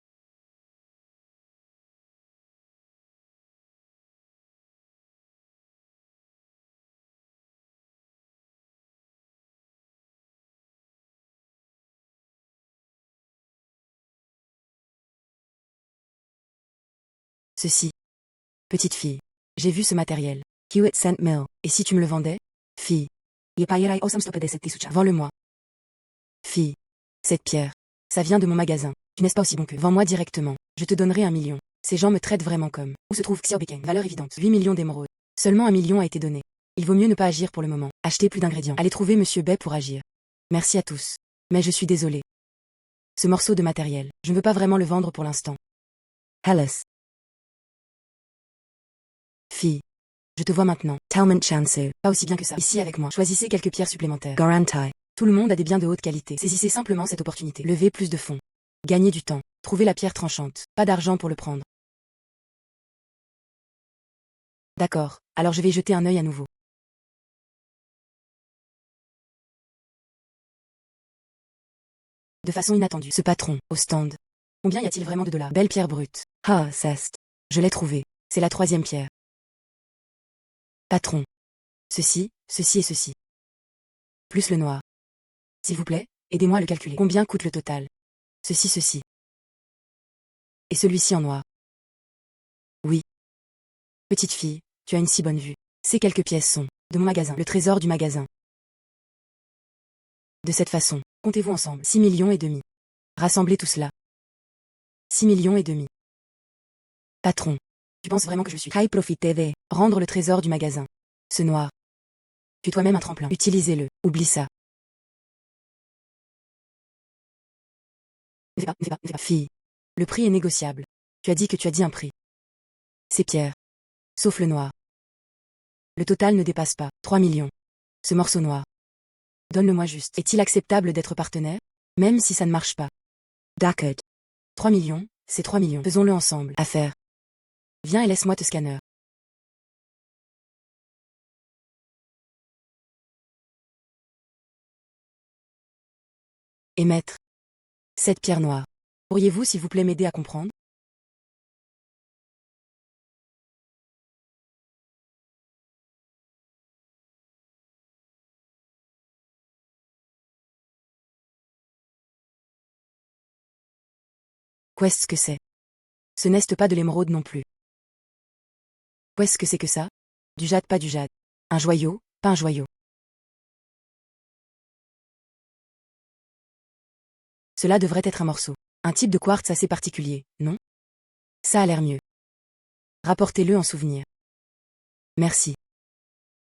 Ceci. Petite fille. J'ai vu ce matériel. Hewitt St. Mill. Et si tu me le vendais? Fille. Vends-le-moi. Fille. Cette pierre. Ça vient de mon magasin. Tu n'es pas aussi bon que. Vends-moi directement. Je te donnerai 1 million. Ces gens me traitent vraiment comme. Où se trouve Xiaobeken? Valeur évidente. 8 millions d'émeraudes. Seulement 1 million a été donné. Il vaut mieux ne pas agir pour le moment. Achetez plus d'ingrédients. Allez trouver Monsieur Bay pour agir. Merci à tous. Mais je suis désolé. Ce morceau de matériel, je ne veux pas vraiment le vendre pour l'instant. Hellas. Fille. Je te vois maintenant. Talmant Chansu. Pas aussi bien que ça. Ici avec moi. Choisissez quelques pierres supplémentaires. Garantai. Tout le monde a des biens de haute qualité. Saisissez simplement cette opportunité. Levez plus de fonds. Gagnez du temps. Trouvez la pierre tranchante. Pas d'argent pour le prendre. D'accord. Alors je vais y jeter un œil à nouveau. De façon inattendue. Ce patron, au stand. Combien y a-t-il vraiment de $? Belle pierre brute. Ah, cest. Je l'ai trouvée. C'est la 3e pierre. Patron. Ceci et ceci. plus le noir. S'il vous plaît, aidez-moi à le calculer. Combien coûte le total? Ceci. Et celui-ci en noir. Oui. Petite fille, tu as une si bonne vue. Ces quelques pièces sont de mon magasin, le trésor du magasin. De cette façon, comptez-vous ensemble. 6,5 millions. Rassemblez tout cela. 6,5 millions. Patron, tu penses vraiment que je suis Hai profité de rendre le trésor du magasin? Ce noir. Tu es toi-même un tremplin. Utilisez-le. Oublie ça. Ne fais pas. Fille. Le prix est négociable. Tu as dit que tu as dit un prix. C'est Pierre. Sauf le noir. Le total ne dépasse pas 3 millions. Ce morceau noir. Donne-le-moi juste. Est-il acceptable d'être partenaire? Même si ça ne marche pas. D'accord. 3 millions, c'est 3 millions. Faisons-le ensemble. Affaire. Viens et laisse-moi te scanner. Émettre. Cette pierre noire. Pourriez-vous s'il vous plaît m'aider à comprendre? Qu'est-ce que c'est? Ce n'est pas de l'émeraude non plus. Qu'est-ce que c'est que ça? Du jade, pas du jade. Un joyau, pas un joyau. Cela devrait être un morceau. Un type de quartz assez particulier, non? Ça a l'air mieux. Rapportez-le en souvenir. Merci.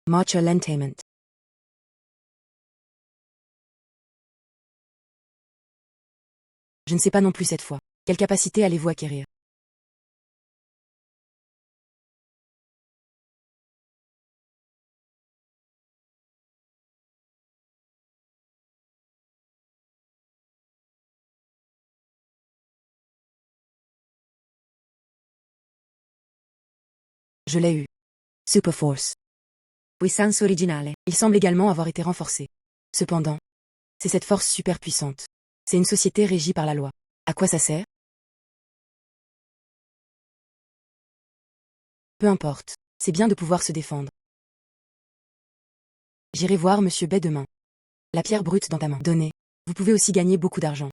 Much lentament. Je ne sais pas non plus cette fois. Quelle capacité allez-vous acquérir? Je l'ai eu. Super force. Puissance originale. Il semble également avoir été renforcé. Cependant, c'est cette force super puissante. C'est une société régie par la loi. À quoi ça sert? Peu importe. C'est bien de pouvoir se défendre. J'irai voir Monsieur Bay demain. La pierre brute dans ta main. Donnez. Vous pouvez aussi gagner beaucoup d'argent.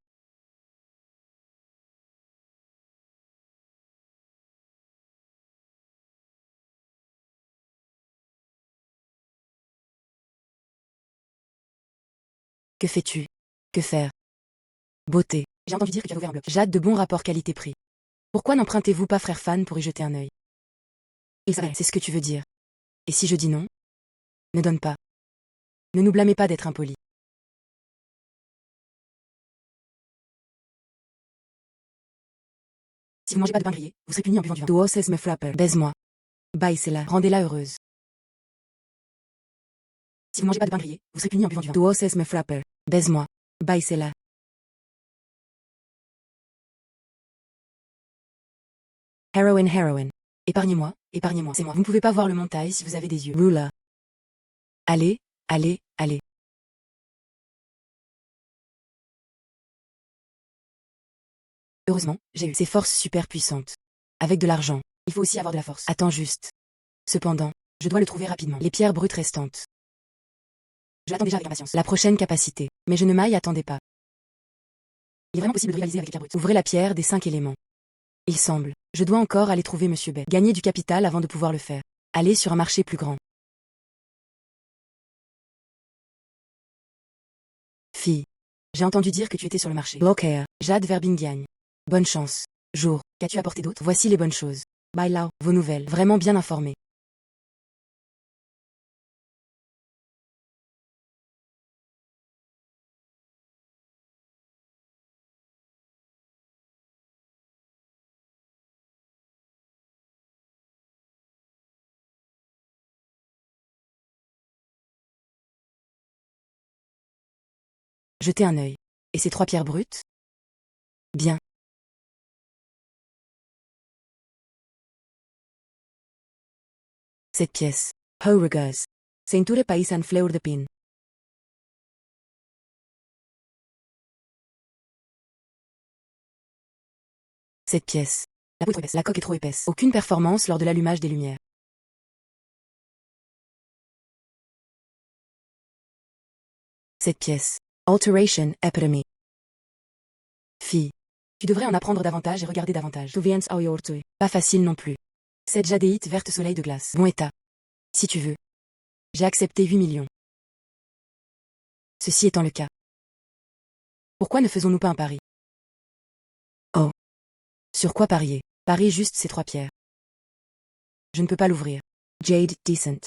Que fais-tu? Que faire? Beauté. J'ai entendu dire que tu as ouvert un bloc. Jade de bon rapport qualité-prix. Pourquoi n'empruntez-vous pas frère fan pour y jeter un œil? C'est ce que tu veux dire. Et si je dis non? Ne donne pas. Ne nous blâmez pas d'être impolis. Si vous ne mangez pas de pain grillé, vous serez puni en buvant du vin. Tu oses me frapper. Baise-moi. Baisela. Rendez-la heureuse. Si vous ne mangez pas de pain grillé, vous serez puni en buvant du vin. Tu oses me frapper. Baise-moi. Baisela. Heroin. Épargnez-moi, c'est moi. Vous ne pouvez pas voir le montail si vous avez des yeux. Ruler. Allez. Heureusement, j'ai eu ces forces super puissantes. Avec de l'argent, il faut aussi avoir de la force. Attends juste. Cependant, je dois le trouver rapidement. Les pierres brutes restantes. Je l'attends déjà avec impatience. La prochaine capacité. Mais je ne m'y attendais pas. Il est vraiment possible de rivaliser avec les pierres brutes. Ouvrez la pierre des 5 éléments. Il semble. Je dois encore aller trouver Monsieur Bay. Gagner du capital avant de pouvoir le faire. Aller sur un marché plus grand. Fille. J'ai entendu dire que tu étais sur le marché. Bloquer. Jade Verbingagne. Bonne chance. Jour. Qu'as-tu apporté d'autre? Voici les bonnes choses. Bye Lao. Vos nouvelles. Vraiment bien informées. Jetez un œil. Et ces 3 pierres brutes? Bien. Cette pièce. Hauregas. Ceinture paysan fleur de pin. Cette pièce. La peau est trop épaisse. La coque est trop épaisse. Aucune performance lors de l'allumage des lumières. Cette pièce. Alteration epitome. Fille. Tu devrais en apprendre davantage et regarder davantage. Tu viens au yortui. Pas facile non plus. Cette jadéite verte soleil de glace. Bon état. Si tu veux. J'ai accepté 8 millions. Ceci étant le cas. Pourquoi ne faisons-nous pas un pari? Oh. Sur quoi parier? Parie juste ces 3 pierres. Je ne peux pas l'ouvrir. Jade decent.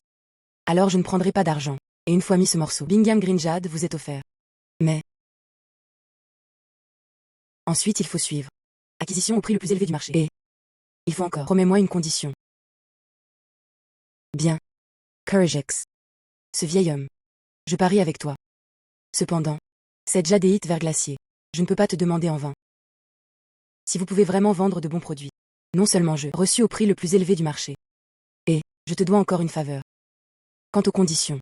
Alors je ne prendrai pas d'argent. Et une fois mis ce morceau, Bingham Green Jade vous est offert. Mais... Ensuite il faut suivre. Acquisition au prix le plus élevé du marché. Et... Il faut encore. Promets-moi une condition. Bien. Couragex. Ce vieil homme. Je parie avec toi. Cependant, cette jadéite vers glacier. Je ne peux pas te demander en vain. Si vous pouvez vraiment vendre de bons produits. Non seulement je, reçu au prix le plus élevé du marché. Et, je te dois encore une faveur. Quant aux conditions.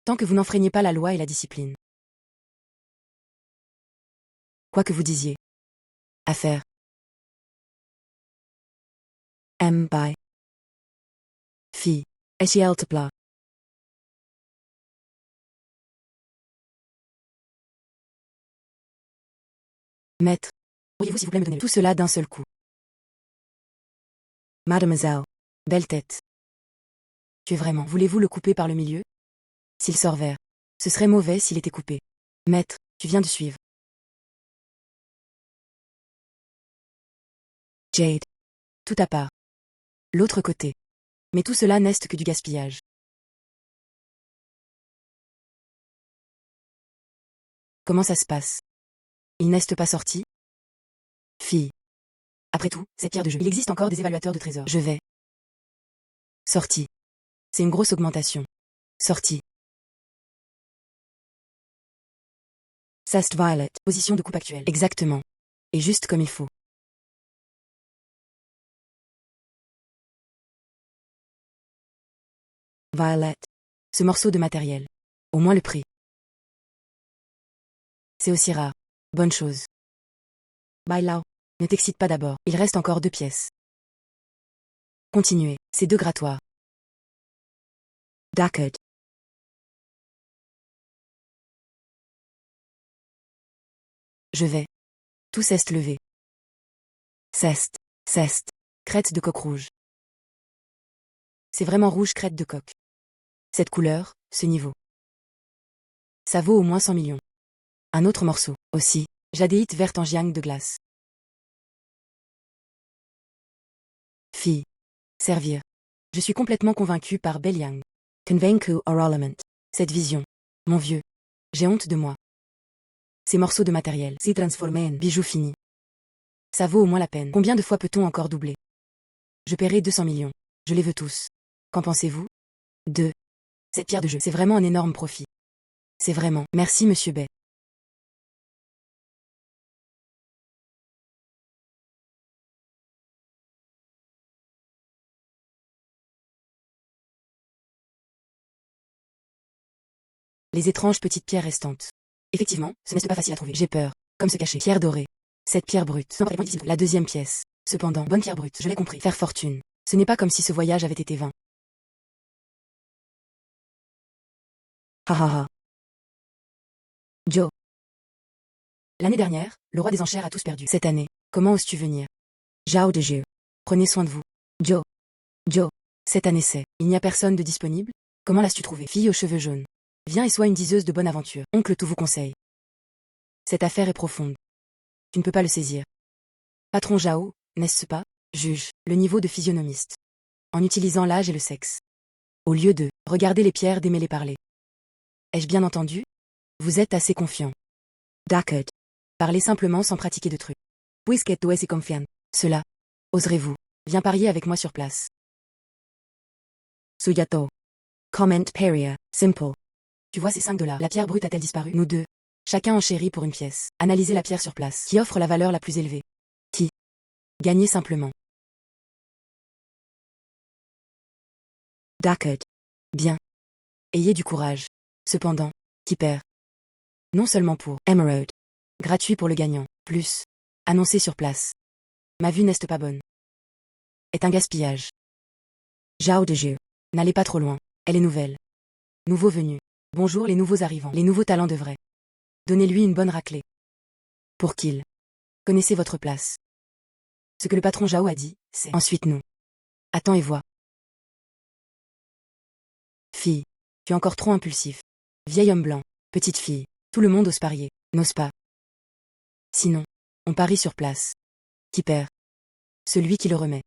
Tant que vous n'enfreignez pas la loi et la discipline. Quoi que vous disiez. À faire. By. Fille. Esieltepla. Maître. Pourriez-vous s'il vous plaît me donner tout cela d'un seul coup? Mademoiselle. Belle tête. Tu es vraiment. Voulez-vous le couper par le milieu? S'il sort vert. Ce serait mauvais s'il était coupé. Maître, tu viens de suivre. Jade. Tout à part. L'autre côté. Mais tout cela n'est que du gaspillage. Comment ça se passe? Il n'est pas sorti? Fille. Après tout, cette pierre de jeu. Il existe encore des évaluateurs de trésors. Je vais. Sorti. C'est une grosse augmentation. Sorti. Cest violet. Position de coupe actuelle. Exactement. Et juste comme il faut. Violet. Ce morceau de matériel. Au moins le prix. C'est aussi rare. Bonne chose. Bailao. Ne t'excite pas d'abord. Il reste encore 2 pièces. Continuez. C'est 2 grattoirs. D'accord. Je vais. Tout ceste levé. Ceste. Ceste. Crête de coq rouge. C'est vraiment rouge crête de coq. Cette couleur, ce niveau. Ça vaut au moins 100 millions. Un autre morceau, aussi, jadéite verte en jiang de glace. Fille. Servir. Je suis complètement convaincu par Beliang. Convaincu oralament. Cette vision. Mon vieux. J'ai honte de moi. Ces morceaux de matériel. Si transformé en Bijoux finis. Ça vaut au moins la peine. Combien de fois peut-on encore doubler? Je paierai 200 millions. Je les veux tous. Qu'en pensez-vous? 2. Cette pierre de jeu, c'est vraiment un énorme profit. C'est vraiment. Merci monsieur Bay. Les étranges petites pierres restantes. Effectivement, ce n'est pas facile à trouver. J'ai peur. Comme se cacher. Pierre dorée. Cette pierre brute. La deuxième pièce. Cependant, bonne pierre brute. Je l'ai compris. Faire fortune. Ce n'est pas comme si ce voyage avait été vain. Ha ha ha. Joe. L'année dernière, le roi des enchères a tous perdu. Cette année, comment oses-tu venir? Zhao de Jeu. Prenez soin de vous. Joe. Joe. Cette année c'est. Il n'y a personne de disponible? Comment l'as-tu trouvé? Fille aux cheveux jaunes. Viens et sois une diseuse de bonne aventure. Oncle tout vous conseille. Cette affaire est profonde. Tu ne peux pas le saisir. Patron Zhao, n'est-ce pas? Juge, le niveau de physionomiste. En utilisant l'âge et le sexe. Au lieu de regarder les pierres d'aimer les parler. Ai-je bien entendu? Vous êtes assez confiant. D'accord. Parlez simplement sans pratiquer de trucs. Puisque tu es confiant. Cela. Oserez-vous? Viens parier avec moi sur place. Suyato. Comment peria. Simple. Tu vois ces $5. La pierre brute a-t-elle disparu? Nous deux. Chacun enchérit pour une pièce. Analysez la pierre sur place. Qui offre la valeur la plus élevée? Qui? Gagnez simplement. D'accord. Bien. Ayez du courage. Cependant, qui perd? Non seulement pour Emerald. gratuit pour le gagnant, plus annoncé sur place. Ma vue n'est pas bonne. Est un gaspillage. Zhao de Jeu. N'allez pas trop loin. Elle est nouvelle. Nouveau venu. Bonjour les nouveaux arrivants, les nouveaux talents de vrai. Donnez-lui une bonne raclée. Pour qu'il. Connaissez votre place. Ce que le patron Jao a dit, c'est ensuite nous. Attends et vois. Fille. Tu es encore trop impulsif. Vieil homme blanc. Petite fille. Tout le monde ose parier. N'ose pas. Sinon, on parie sur place. Qui perd? Celui qui le remet.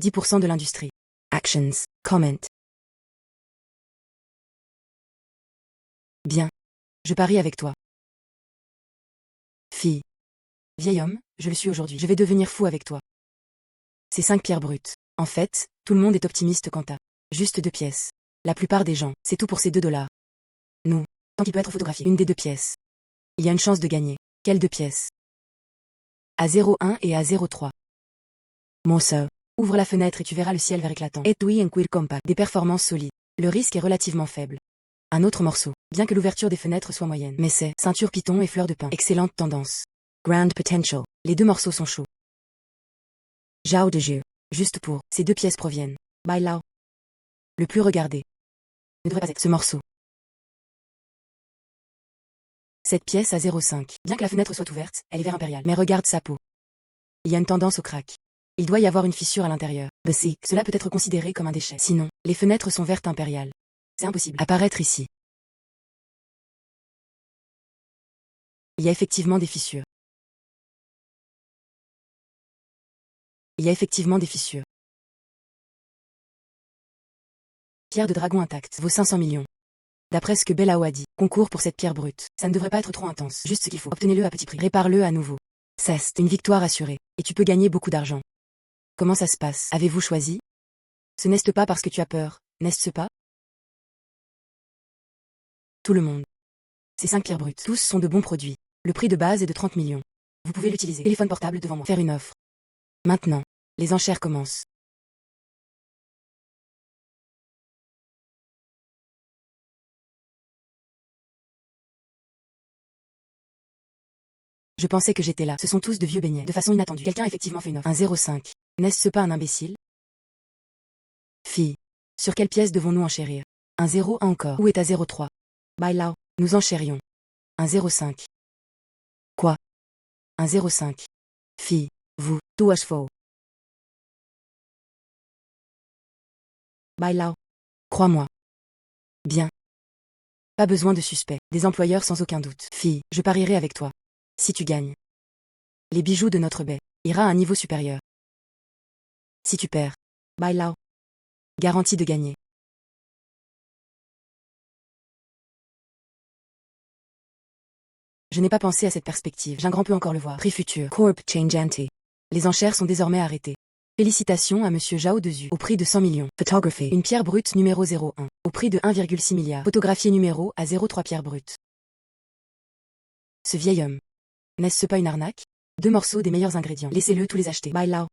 10% de l'industrie. Actions. Comment. Bien. Je parie avec toi. Fille. Vieil homme, je le suis aujourd'hui. Je vais devenir fou avec toi. C'est 5 pierres brutes. En fait, tout le monde est optimiste quant à juste 2 pièces. La plupart des gens, c'est tout pour ces $2. Nous, tant qu'il peut être photographié, une des 2 pièces. Il y a une chance de gagner. Quelles 2 pièces? À 0,1 et à 0,3. Morceau. Ouvre la fenêtre et tu verras le ciel vert éclatant. Et oui un queer compact. Des performances solides. Le risque est relativement faible. Un autre morceau, bien que l'ouverture des fenêtres soit moyenne. Mais c'est ceinture python et fleur de pin. Excellente tendance. Grand potential. Les 2 morceaux sont chauds. Zhao de jeu. Juste pour, ces 2 pièces proviennent. Bai Lao. Le plus regardé. Ne devrait pas être ce morceau. Cette pièce à 0,5. Bien que la fenêtre soit ouverte, elle est vert impériale. Mais regarde sa peau. Il y a une tendance au crack. Il doit y avoir une fissure à l'intérieur. Cela peut être considéré comme un déchet. Sinon, les fenêtres sont vertes impériales. C'est impossible. Apparaître ici. Il y a effectivement des fissures. Il y a effectivement des fissures. Pierre de dragon intacte vaut 500 millions. D'après ce que Bellao a dit, concours pour cette pierre brute. Ça ne devrait pas être trop intense. Juste ce qu'il faut. Obtenez-le à petit prix. Répare-le à nouveau. C'est une victoire assurée. Et tu peux gagner beaucoup d'argent. Comment ça se passe? Avez-vous choisi? Ce n'est pas parce que tu as peur, n'est-ce pas? Tout le monde. Ces 5 pierres brutes. Tous sont de bons produits. Le prix de base est de 30 millions. Vous pouvez l'utiliser. Téléphone portable devant moi. Faire une offre. Maintenant. Les enchères commencent. Je pensais que j'étais là. Ce sont tous de vieux beignets. De façon inattendue. Quelqu'un a effectivement fait une offre. Un 0,5. N'est-ce pas un imbécile? Fille. Sur quelle pièce devons-nous enchérir? Un 0,1 encore. Où est à 0,3? Bai Lao. Nous enchérions. Un 0,5. Quoi? Un 0,5. Fille. Vous. Duas faux. Bai Lao. Crois-moi. Bien. Pas besoin de suspect. Des employeurs sans aucun doute. Fille, je parierai avec toi. Si tu gagnes. Les bijoux de notre baie ira à un niveau supérieur. Si tu perds. Bai Lao. Garantie de gagner. Je n'ai pas pensé à cette perspective. J'un grand peu encore le voir. Prix futur. Corp changeante. Les enchères sont désormais arrêtées. Félicitations à Monsieur Zhao Dezu. Au prix de 100 millions. Photography. Une pierre brute numéro 01. Au prix de 1,6 milliard. Photographié numéro à 0,3 pierre brute. Ce vieil homme. N'est-ce pas une arnaque? 2 morceaux des meilleurs ingrédients. Laissez-le tous les acheter. Bai Lao.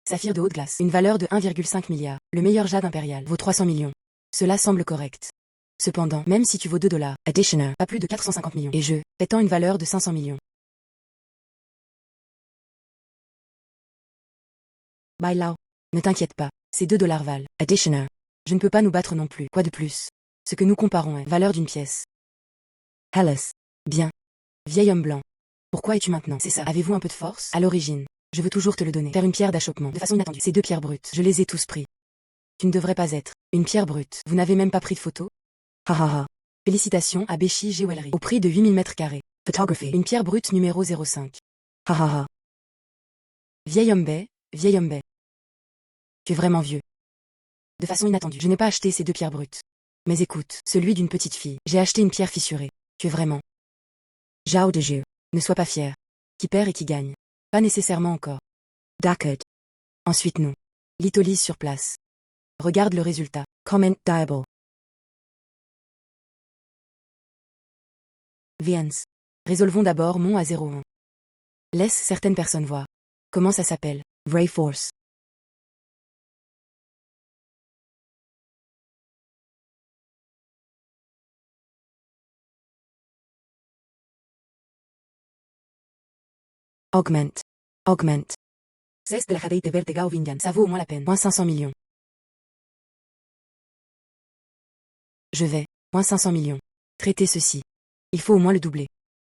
Saphir de haute glace. Une valeur de 1,5 milliard. Le meilleur jade impérial. Vaut 300 millions. Cela semble correct. Cependant, même si tu vaux $2, additioner, pas plus de 450 millions. Et je, pétant une valeur de 500 millions. Bai Lao. Ne t'inquiète pas, ces $2 valent. Additioner. Je ne peux pas nous battre non plus. Quoi de plus? Ce que nous comparons est valeur d'une pièce. Hellas. Bien. Vieil homme blanc. Pourquoi es-tu maintenant? C'est ça. Avez-vous un peu de force? À l'origine. Je veux toujours te le donner. Faire une pierre d'achoppement. De façon inattendue. Ces 2 pierres brutes. Je les ai tous pris. Tu ne devrais pas être. Une pierre brute. Vous n'avez même pas pris de photo? Ha ha ha. Félicitations à Beshi Jewelry. Au prix de 8000 mètres carrés. Photography. Une pierre brute numéro 05. Ha ha ha. Vieil homme baie, vieil homme baie. Tu es vraiment vieux. De façon inattendue. Je n'ai pas acheté ces 2 pierres brutes. Mais écoute, celui d'une petite fille. J'ai acheté une pierre fissurée. Tu es vraiment. Zhao de jeu. Ne sois pas fier. Qui perd et qui gagne. Pas nécessairement encore. D'accord. Ensuite nous. Litholyse sur place. Regarde le résultat. Comment diable. Viens. Résolvons d'abord mon à 01. Laisse certaines personnes voir. Comment ça s'appelle? Ray Force. Augmente. Augmente. Cesse de la jadeite verte Gao Vingan. Ça vaut au moins la peine. Moins 500 millions. Je vais. Moins 500 millions. Traitez ceci. Il faut au moins le doubler.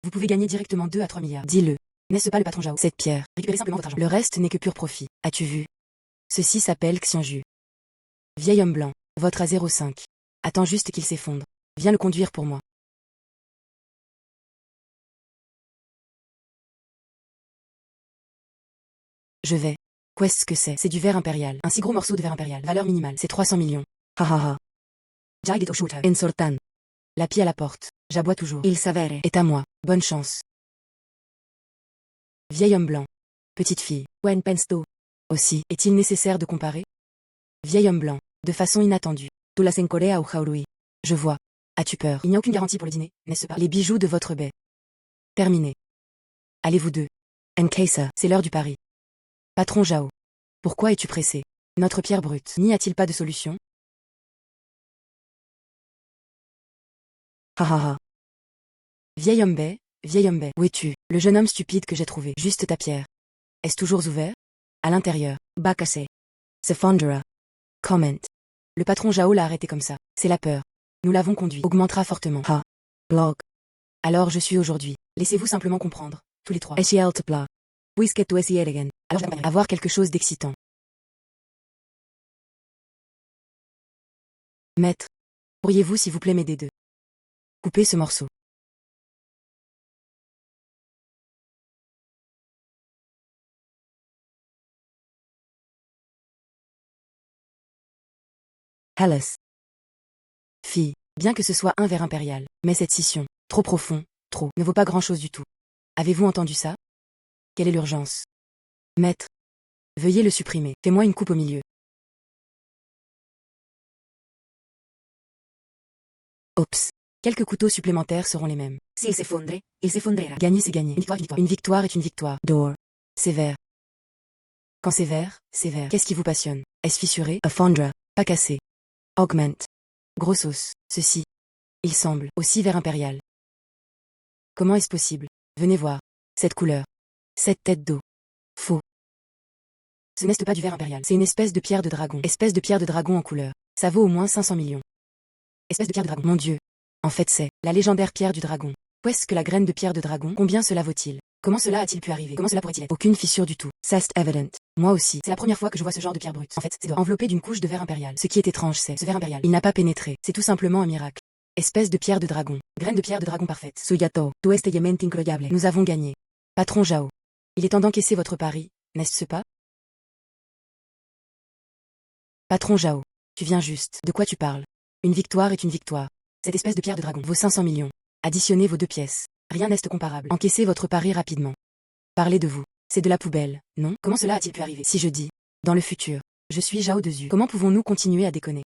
Vous pouvez gagner directement 2 à 3 milliards. Dis-le. N'est-ce pas le patron Zhao? Cette pierre. Récupérez simplement votre argent. Le reste n'est que pur profit. As-tu vu? Ceci s'appelle Xianju. Vieil homme blanc. Votre A05. Attends juste qu'il s'effondre. Viens le conduire pour moi. Je vais. Qu'est-ce que c'est? C'est du verre impérial. Un si gros morceau de verre impérial. Valeur minimale. C'est 300 millions. Ha ha ha. Jared est au shooter. Ensortan. La pie à la porte. J'aboie toujours. Il savere. Est à moi. Bonne chance. Vieil homme blanc. Petite fille. When pensto. Aussi, est-il nécessaire de comparer? Vieil homme blanc. De façon inattendue. Tu las en Corea ou Jaurui. Je vois. As-tu peur? Il n'y a aucune garantie pour le dîner, n'est-ce pas? Les bijoux de votre baie. Terminé. Allez vous deux. Encasa. C'est l'heure du pari. Patron Zhao. Pourquoi es-tu pressé? Notre pierre brute. N'y a-t-il pas de solution? Ha ha ha. Vieil homme baie, où es-tu? Le jeune homme stupide que j'ai trouvé. Juste ta pierre. Est-ce toujours ouvert? À l'intérieur. Bakase. Sefondra. Comment. Le patron Zhao l'a arrêté comme ça. C'est la peur. Nous l'avons conduit. Augmentera fortement. Ha. Blog. Alors je suis aujourd'hui. Laissez-vous simplement comprendre. Tous les trois. Esi altepla. Puisque tu esi eregen. Alors j'aimerais avoir quelque chose d'excitant. Maître. Pourriez-vous s'il vous plaît m'aider de couper ce morceau? Hellas. Fille, bien que ce soit un verre impérial, mais cette scission, trop profond, trop, ne vaut pas grand-chose du tout. Avez-vous entendu ça? Quelle est l'urgence? Maître. Veuillez le supprimer. Fais-moi une coupe au milieu. Oups. Quelques couteaux supplémentaires seront les mêmes. S'il s'effondre, il s'effondrera. Gagner c'est gagner. Une victoire est une victoire. Door. Sévère. Quand sévère, sévère. Qu'est-ce qui vous passionne? Est-ce fissuré? Afondra. Pas cassé. Augment. Grosse os. Ceci. Il semble aussi vert impérial. Comment est-ce possible? Venez voir. Cette couleur. Cette tête d'eau. Faux. Ce n'est pas du verre impérial. C'est une espèce de pierre de dragon. Espèce de pierre de dragon en couleur. Ça vaut au moins 500 millions. Espèce de pierre de dragon. Mon Dieu. En fait c'est la légendaire pierre du dragon. Qu'est-ce que la graine de pierre de dragon? Combien cela vaut-il? Comment cela a-t-il pu arriver? Comment cela pourrait-il être? Aucune fissure du tout. C'est evident. Moi aussi. C'est la première fois que je vois ce genre de pierre brute. En fait, c'est enveloppé d'une couche de verre impérial. Ce qui est étrange c'est ce verre impérial. Il n'a pas pénétré. C'est tout simplement un miracle. Espèce de pierre de dragon. Graine de pierre de dragon parfaite. Suyato. Tu este yement incroyable. Nous avons gagné. Patron Zhao. Il est temps d'encaisser votre pari, n'est-ce pas? Patron Zhao. Tu viens juste. De quoi tu parles? Une victoire est une victoire. Cette espèce de pierre de dragon vaut 500 millions. Additionnez vos 2 pièces. Rien n'est comparable. Encaissez votre pari rapidement. Parlez de vous. C'est de la poubelle, non? Comment cela a-t-il pu arriver? Si je dis, dans le futur, je suis Zhao de Zu, comment pouvons-nous continuer à déconner?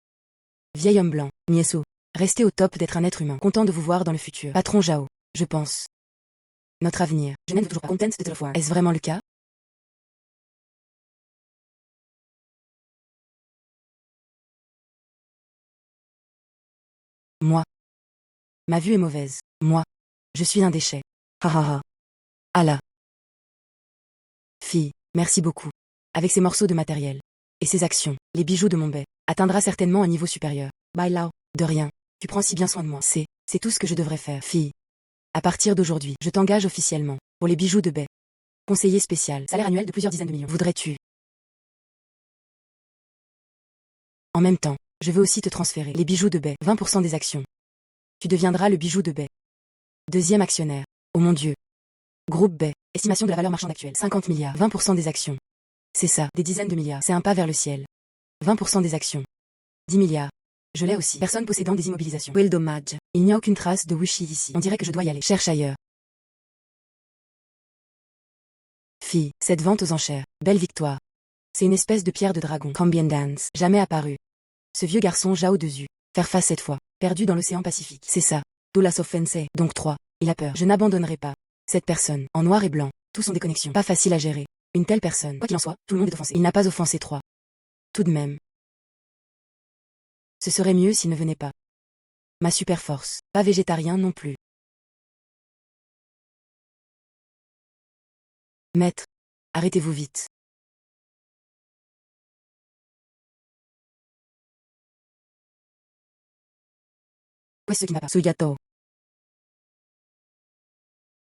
Vieil homme blanc, Mieso. Restez au top d'être un être humain. Content de vous voir dans le futur. Patron Zhao, je pense. Notre avenir. Je n'aime toujours pas. Contente de te le voir. Est-ce vraiment le cas? Moi. Ma vue est mauvaise. Moi. Je suis un déchet. Ha ha ha. Allah. Fille, merci beaucoup. Avec ces morceaux de matériel. Et ces actions, les bijoux de mon baie atteindra certainement un niveau supérieur. Bye Lao. De rien. Tu prends si bien soin de moi. C'est tout ce que je devrais faire. Fille. À partir d'aujourd'hui, je t'engage officiellement. Pour les bijoux de baie. Conseiller spécial. Salaire annuel de plusieurs dizaines de millions. Voudrais-tu? En même temps, je veux aussi te transférer les bijoux de baie. 20% des actions. Tu deviendras le bijou de baie. Deuxième actionnaire. Oh mon Dieu. Groupe baie. Estimation de la valeur marchande actuelle. 50 milliards. 20% des actions. C'est ça. Des dizaines de milliards. C'est un pas vers le ciel. 20% des actions. 10 milliards. Je l'ai aussi. Personne possédant des immobilisations. Quel dommage. Il n'y a aucune trace de Wuxi ici. On dirait que je dois y aller. Cherche ailleurs. Fille, cette vente aux enchères. Belle victoire. C'est une espèce de pierre de dragon. Combien dance. Jamais apparu. Ce vieux garçon Zhao de Zu. Faire face cette fois. Perdu dans l'océan Pacifique. C'est ça. Tu las offense. Donc 3. Il a peur. Je n'abandonnerai pas. Cette personne, en noir et blanc, tous sont des connexions. Pas facile à gérer. Une telle personne. Quoi qu'il en soit, tout le monde est offensé. Il n'a pas offensé 3. Tout de même. Ce serait mieux s'il ne venait pas. Ma super force. Pas végétarien non plus. Maître. Arrêtez-vous vite. Qu'est-ce qui ne va pas? Suyato.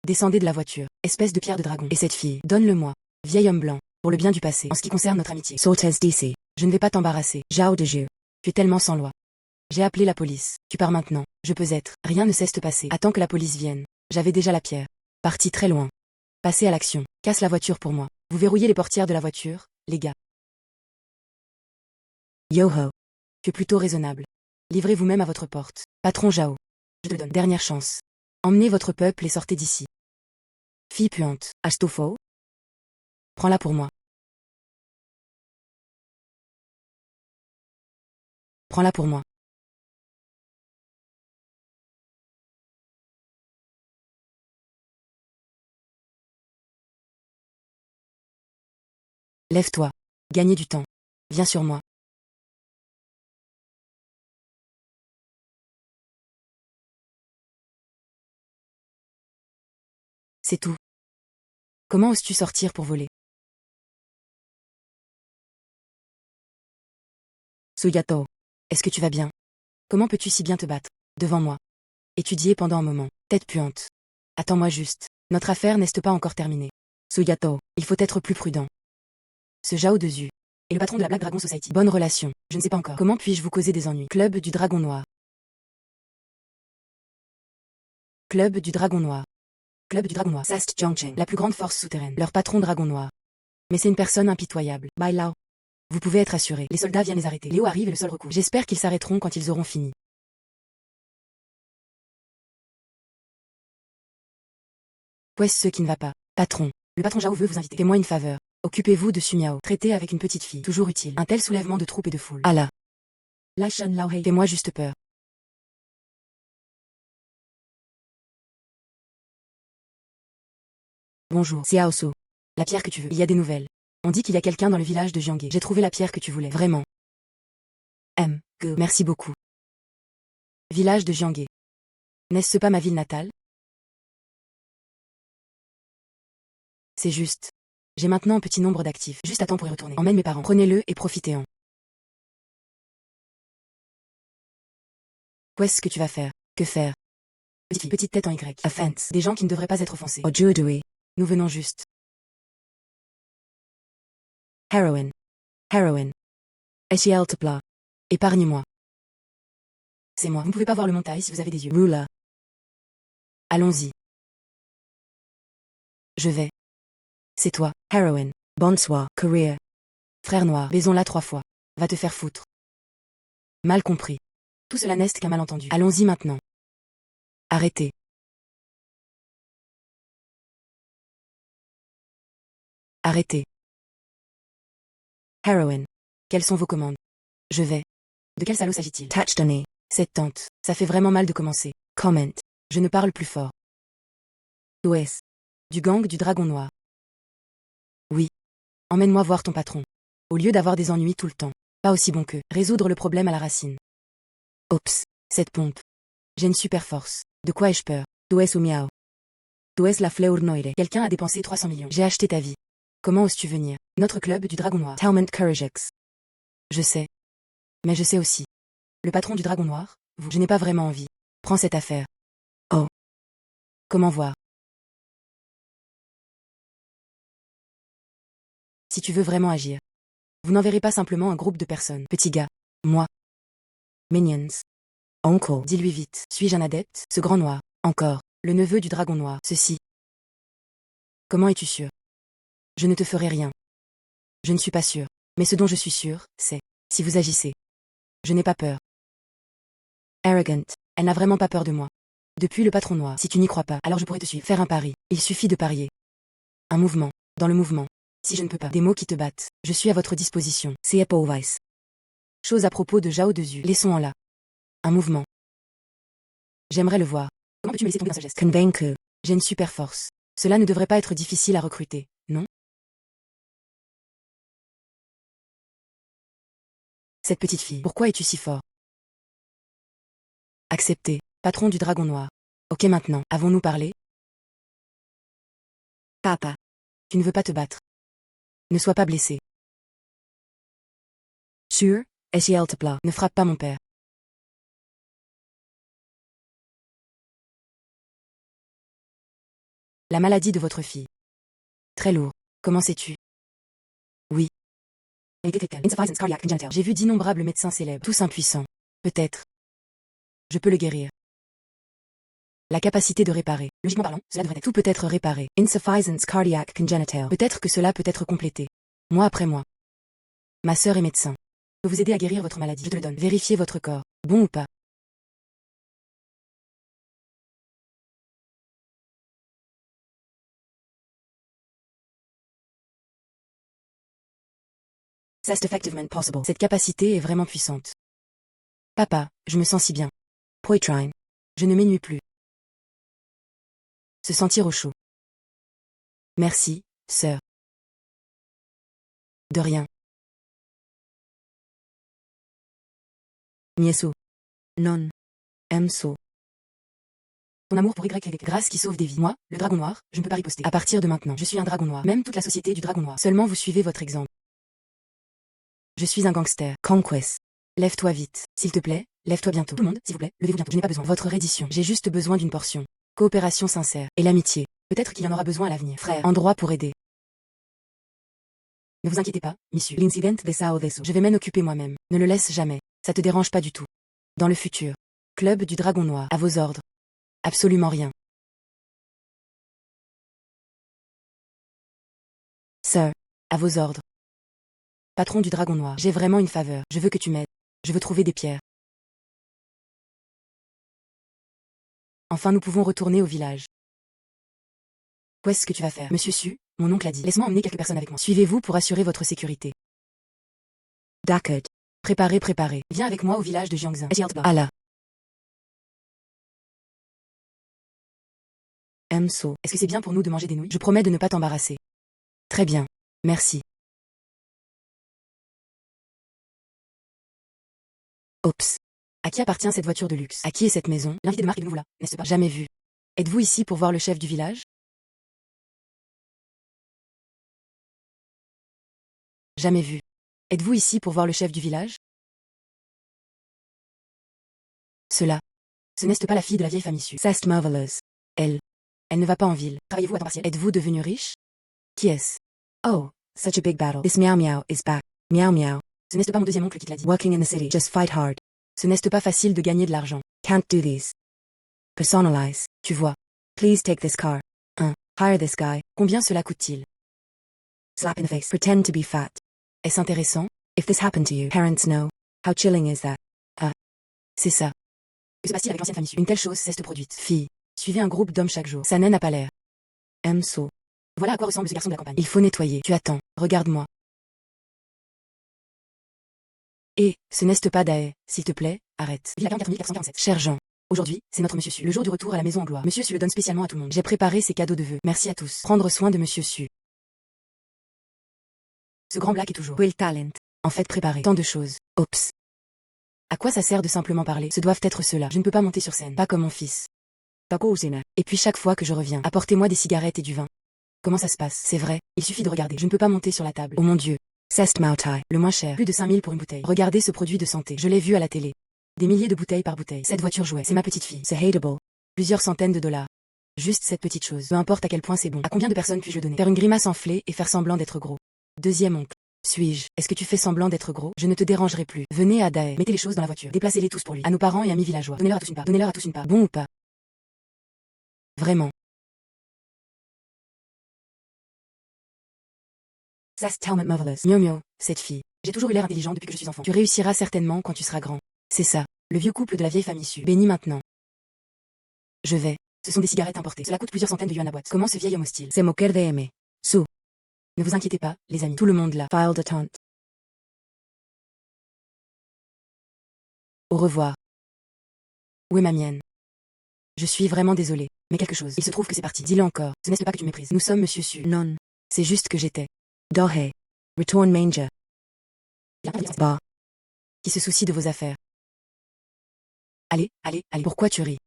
Descendez de la voiture, espèce de pierre de dragon. Et cette fille, donne-le-moi. Vieil homme blanc, pour le bien du passé. En ce qui concerne notre amitié, Sortes d'ici. je ne vais pas t'embarrasser. Zhao de Ju. Tu es tellement sans loi. J'ai appelé la police. Tu pars maintenant. Je peux être. Rien ne cesse de passer. Attends que la police vienne. J'avais déjà la pierre. Parti très loin. Passez à l'action. Casse la voiture pour moi. Vous verrouillez les portières de la voiture, les gars. Yoho. Que plutôt raisonnable. Livrez vous-même à votre porte. Patron Zhao. Je te donne dernière chance. Emmenez votre peuple et sortez d'ici. Fille puante. Astufo. Prends-la pour moi. Prends-la pour moi. Lève-toi. Gagnez du temps. Viens sur moi. C'est tout. Comment oses-tu sortir pour voler? Suyato. Est-ce que tu vas bien? Comment peux-tu si bien te battre? Devant moi. Étudier pendant un moment. Tête puante. Attends-moi juste. Notre affaire n'est pas encore terminée. Suyato. Il faut être plus prudent. Ce Zhao de Zu est le patron de la Black Dragon Society. Bonne relation. Je ne sais pas encore. Comment puis-je vous causer des ennuis? Club du Dragon Noir. Club du Dragon Noir. Club du Dragon Noir. Sast Jiangcheng. La plus grande force souterraine. Leur patron Dragon Noir. Mais c'est une personne impitoyable. Bai Lao. Vous pouvez être assuré. Les soldats viennent les arrêter. Léo arrive et le seul recours. J'espère qu'ils s'arrêteront quand ils auront fini. Qu'est-ce ce qui ne va pas? Patron. Le patron Zhao veut vous inviter. Fais-moi une faveur. Occupez-vous de Su Miao. Traitez avec une petite fille. Toujours utile. Un tel soulèvement de troupes et de foule. Allah. La Shen Lao Hei. Fais-moi juste peur. Bonjour. Xiao Su. La pierre que tu veux. Il y a des nouvelles. On dit qu'il y a quelqu'un dans le village de Jianghe. J'ai trouvé la pierre que tu voulais. Vraiment. Merci beaucoup. Village de Jianghe. N'est-ce pas ma ville natale? C'est juste. J'ai maintenant un petit nombre d'actifs. Juste à temps pour y retourner. Emmène mes parents. Prenez-le et profitez-en. Qu'est-ce que tu vas faire? Que faire? Petite fille, petite tête en Y. Offense. Des gens qui ne devraient pas être offensés. Ojudui. Nous venons juste. Heroin. Heroin. Esieltepla. Épargne-moi. C'est moi. Vous ne pouvez pas voir le montail si vous avez des yeux. Ruler. Allons-y. Je vais. C'est toi. Heroin. Bonsoir. Career. Frère noir. Baisons-la 3 fois. Va te faire foutre. Mal compris. Tout cela n'est qu'un malentendu. Allons-y maintenant. Arrêtez. Arrêtez. Heroin. Quelles sont vos commandes? Je vais. De quel salaud s'agit-il? Touchdony. Cette tante. Ça fait vraiment mal de commencer. Comment. Je ne parle plus fort. Louis. Du gang du Dragon Noir. Oui. Emmène-moi voir ton patron. Au lieu d'avoir des ennuis tout le temps. Pas aussi bon que résoudre le problème à la racine. Oups. Cette pompe. J'ai une super force. De quoi ai-je peur? Doues ou miao. Doues la fleur noire. Quelqu'un a dépensé 300 millions. J'ai acheté ta vie. Comment oses-tu venir? Notre club du Dragon Noir. Talment Couragex. Je sais. Mais je sais aussi. Le patron du Dragon Noir, vous. Je n'ai pas vraiment envie. Prends cette affaire. Oh. Comment voir? Si tu veux vraiment agir. Vous n'enverrez pas simplement un groupe de personnes. Petit gars. Moi. Minions. Oncle. Dis-lui vite. Suis-je un adepte? Ce grand noir. Encore. Le neveu du Dragon Noir. Ceci. Comment es-tu sûr? Je ne te ferai rien. Je ne suis pas sûr. Mais ce dont je suis sûr, c'est, si vous agissez. Je n'ai pas peur. Arrogant. Elle n'a vraiment pas peur de moi. Depuis le patron noir. Si tu n'y crois pas, alors je pourrais te suivre. Faire un pari. Il suffit de parier. Un mouvement. Dans le mouvement. Si je ne peux pas. Des mots qui te battent. Je suis à votre disposition. Weiss. Chose à propos de Zhao de Zu. Laissons-en là. Un mouvement. J'aimerais le voir. Comment peux-tu me laisser tomber dans ce geste? Convaincu. J'ai une super force. Cela ne devrait pas être difficile à recruter, non? Cette petite fille. Pourquoi es-tu si fort? Accepté. Patron du Dragon Noir. Ok maintenant. Avons-nous parlé? Papa. Tu ne veux pas te battre. Ne sois pas blessé. Sûr. Esieltepla. Ne frappe pas mon père. La maladie de votre fille. Très lourd. Comment sais-tu? Oui. Insuffisance cardiac congenital. J'ai vu d'innombrables médecins célèbres, tous impuissants. Peut-être. Je peux le guérir. La capacité de réparer. Logiquement parlant, cela devrait être. Tout peut être réparé. Insuffisance cardiac congenital. Peut-être que cela peut être complété. Mois après mois. Ma sœur est médecin. Je peux vous aider à guérir votre maladie. Je te le donne. Vérifiez votre corps. Bon ou pas? That's effectivement possible. Cette capacité est vraiment puissante. Papa, je me sens si bien. Poitrine. Je ne m'ennuie plus. Se sentir au chaud. Merci, sœur. De rien. Mieso. Non. Emso. Ton amour pour Y. Grâce qui sauve des vies. Moi, le dragon noir, je ne peux pas riposter. À partir de maintenant, je suis un dragon noir. Même toute la société du dragon noir. Seulement vous suivez votre exemple. Je suis un gangster. Conquest. Lève-toi vite. S'il te plaît, lève-toi bientôt. Tout le monde, s'il vous plaît, levez-vous bientôt. Je n'ai pas besoin. Votre reddition. J'ai juste besoin d'une portion. Coopération sincère. Et l'amitié. Peut-être qu'il y en aura besoin à l'avenir. Frère. Endroit pour aider. Ne vous inquiétez pas, monsieur. L'incident de Sao Deso. Je vais m'en occuper moi-même. Ne le laisse jamais. Ça te dérange pas du tout. Dans le futur. Club du Dragon Noir. À vos ordres. Absolument rien. Sir. À vos ordres. Patron du Dragon Noir. J'ai vraiment une faveur. Je veux que tu m'aides. Je veux trouver des pierres. Enfin nous pouvons retourner au village. Qu'est-ce que tu vas faire? Monsieur Su, mon oncle a dit. Laisse-moi emmener quelques personnes avec moi. Suivez-vous pour assurer votre sécurité. D'accord. Préparez. Viens avec moi au village de Jiangxin. Allah. Emso. Est-ce que c'est bien pour nous de manger des nouilles? Je promets de ne pas t'embarrasser. Très bien. Merci. Oups. À qui appartient cette voiture de luxe? À qui est cette maison? L'invité de marque est de nouveau là, n'est-ce pas? Jamais vu. Êtes-vous ici pour voir le chef du village? Jamais vu. Êtes-vous ici pour voir le chef du village? Cela. Ce n'est pas la fille de la vieille famille Su. C'est marvelous. Elle ne va pas en ville. Travaillez-vous à temps partiel? Êtes-vous devenu riche? Qui est-ce? Oh, such a big battle. This Meow Meow is back. Meow Meow. Ce n'est pas mon deuxième oncle qui te l'a dit. Working in the city. Just fight hard. Ce n'est pas facile de gagner de l'argent. Can't do these. Personalize. Tu vois. Please take this car. Hire this guy. Combien cela coûte-t-il? Slap in the face. Pretend to be fat. Est-ce intéressant? If this happened to you, parents know. How chilling is that? C'est ça. Que se passe-t-il avec l'ancienne famille Su? Une telle chose s'est produite. Fille. Suivez un groupe d'hommes chaque jour. Ça n'a pas l'air. Emso. Voilà à quoi ressemble ce garçon de la campagne. Il faut nettoyer. Tu attends. Regarde-moi. Et, ce n'est pas Dae, s'il te plaît, arrête. Villa 4447. Cher Jean. Aujourd'hui, c'est notre Monsieur Su. Le jour du retour à la maison en gloire. Monsieur Su le donne spécialement à tout le monde. J'ai préparé ces cadeaux de vœux. Merci à tous. Prendre soin de Monsieur Su. Ce grand black est toujours. Will talent. En fait, préparer. Tant de choses. Oups. À quoi ça sert de simplement parler? Ce doivent être ceux-là. Je ne peux pas monter sur scène. Pas comme mon fils. Et puis chaque fois que je reviens, apportez-moi des cigarettes et du vin. Comment ça se passe? C'est vrai, il suffit de regarder. Je ne peux pas monter sur la table. Oh mon Dieu. C'est Mautai. Le moins cher. Plus de 5000 pour une bouteille. Regardez ce produit de santé. Je l'ai vu à la télé. Des milliers de bouteilles par bouteille. Cette voiture jouet. C'est ma petite fille. C'est hateable. Plusieurs centaines de dollars. Juste cette petite chose. Peu importe à quel point c'est bon. À combien de personnes puis-je le donner? Faire une grimace enflée et faire semblant d'être gros. Deuxième oncle. Suis-je? Est-ce que tu fais semblant d'être gros? Je ne te dérangerai plus. Venez à Dae. Mettez les choses dans la voiture. Déplacez-les tous pour lui. À nos parents et amis villageois. Donnez-leur à tous une part. Donnez-leur à tous une part. Bon ou pas? Vraiment. That's tellement marvelous. Mio, cette fille. J'ai toujours eu l'air intelligent depuis que je suis enfant. Tu réussiras certainement quand tu seras grand. C'est ça. Le vieux couple de la vieille famille Su. Béni maintenant. Je vais. Ce sont des cigarettes importées. Cela coûte plusieurs centaines de yuan la boîte. Comment ce vieil homme hostile? C'est moquer de aimer. Su. Ne vous inquiétez pas, les amis. Tout le monde là. File d'attente. Au revoir. Où est ma mienne? Je suis vraiment désolée. Mais quelque chose. Il se trouve que c'est parti. Dis-le encore. Ce n'est pas que tu méprises. Nous sommes Monsieur Su. Non. C'est juste que j'étais. Dohe. Return manger. Bah. Qui se soucie de vos affaires. Allez. Pourquoi tu ris?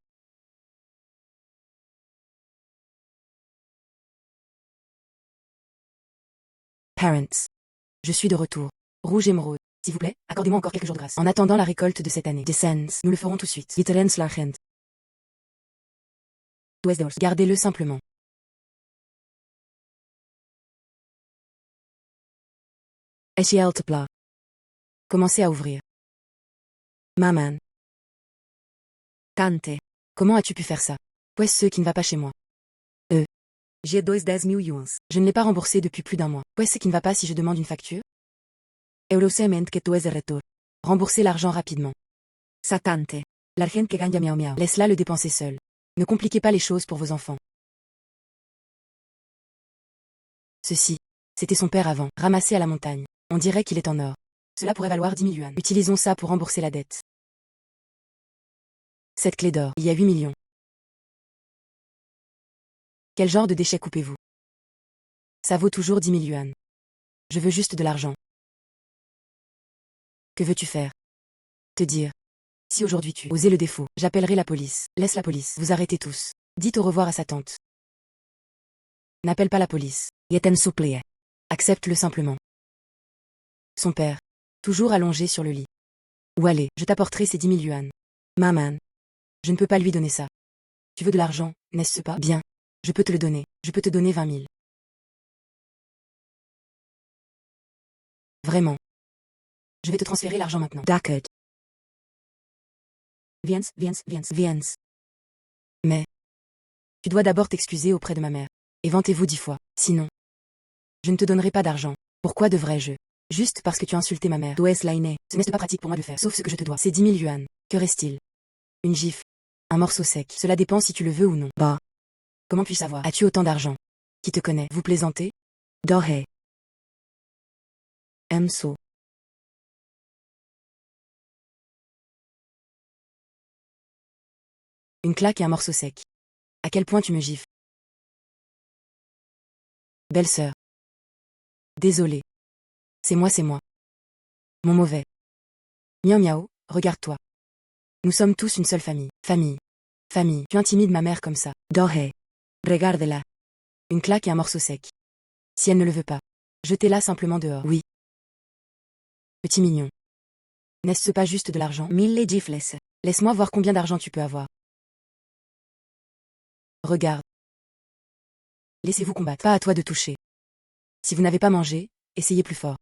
Parents. Je suis de retour. Rouge émeraude. S'il vous plaît, accordez-moi encore quelques jours de grâce. En attendant la récolte de cette année. Descends. Nous le ferons tout de suite. Gardez-le simplement. Eshjeltepla. Commencez à ouvrir. Maman. Tante. Comment as-tu pu faire ça? Où est-ce qui ne va pas chez moi? G2 10.011. Je ne l'ai pas remboursé depuis plus d'un mois. Où est-ce qui ne va pas si je demande une facture? Eurosement que tu es de retour. Remboursez l'argent rapidement. Sa tante. L'argent que gagne miau miau. Laisse-la le dépenser seul. Ne compliquez pas les choses pour vos enfants. Ceci. C'était son père avant, ramassé à la montagne. On dirait qu'il est en or. Cela pourrait valoir 10 000 yuan. Utilisons ça pour rembourser la dette. Cette clé d'or, il y a 8 millions. Quel genre de déchets coupez-vous? Ça vaut toujours 10 000 yuan. Je veux juste de l'argent. Que veux-tu faire? Te dire. Si aujourd'hui tu osais le défaut, j'appellerai la police. Laisse la police. Vous arrêtez tous. Dites au revoir à sa tante. N'appelle pas la police. Yetem supplié. Accepte-le simplement. Son père. Toujours allongé sur le lit. Où aller? Je t'apporterai ces 10 000 yuan. Maman. Je ne peux pas lui donner ça. Tu veux de l'argent, n'est-ce pas? Bien. Je peux te le donner. Je peux te donner 20 000. Vraiment. Je vais te transférer l'argent maintenant. D'accord. Viens. Mais. Tu dois d'abord t'excuser auprès de ma mère. Et vantez-vous 10 fois. Sinon. Je ne te donnerai pas d'argent. Pourquoi devrais-je? Juste parce que tu as insulté ma mère. Tu es l'aîné. Ce n'est pas pratique pour moi de le faire. Sauf ce que je te dois. C'est 10 000 yuan. Que reste-t-il? Une gifle. Un morceau sec. Cela dépend si tu le veux ou non. Bah. Comment puis-je savoir? As-tu autant d'argent? Qui te connaît? Vous plaisantez? Doré. Emso. Une claque et un morceau sec. À quel point tu me gifles? Belle-sœur. Désolé. C'est moi. Mon mauvais. Miao miao, regarde-toi. Nous sommes tous une seule famille. Famille. Tu intimides ma mère comme ça. Doré. Regarde-la. Une claque et un morceau sec. Si elle ne le veut pas. Jetez-la simplement dehors. Oui. Petit mignon. N'est-ce pas juste de l'argent? 1000 gifles. Laisse-moi voir combien d'argent tu peux avoir. Regarde. Laissez-vous combattre. Pas à toi de toucher. Si vous n'avez pas mangé, essayez plus fort.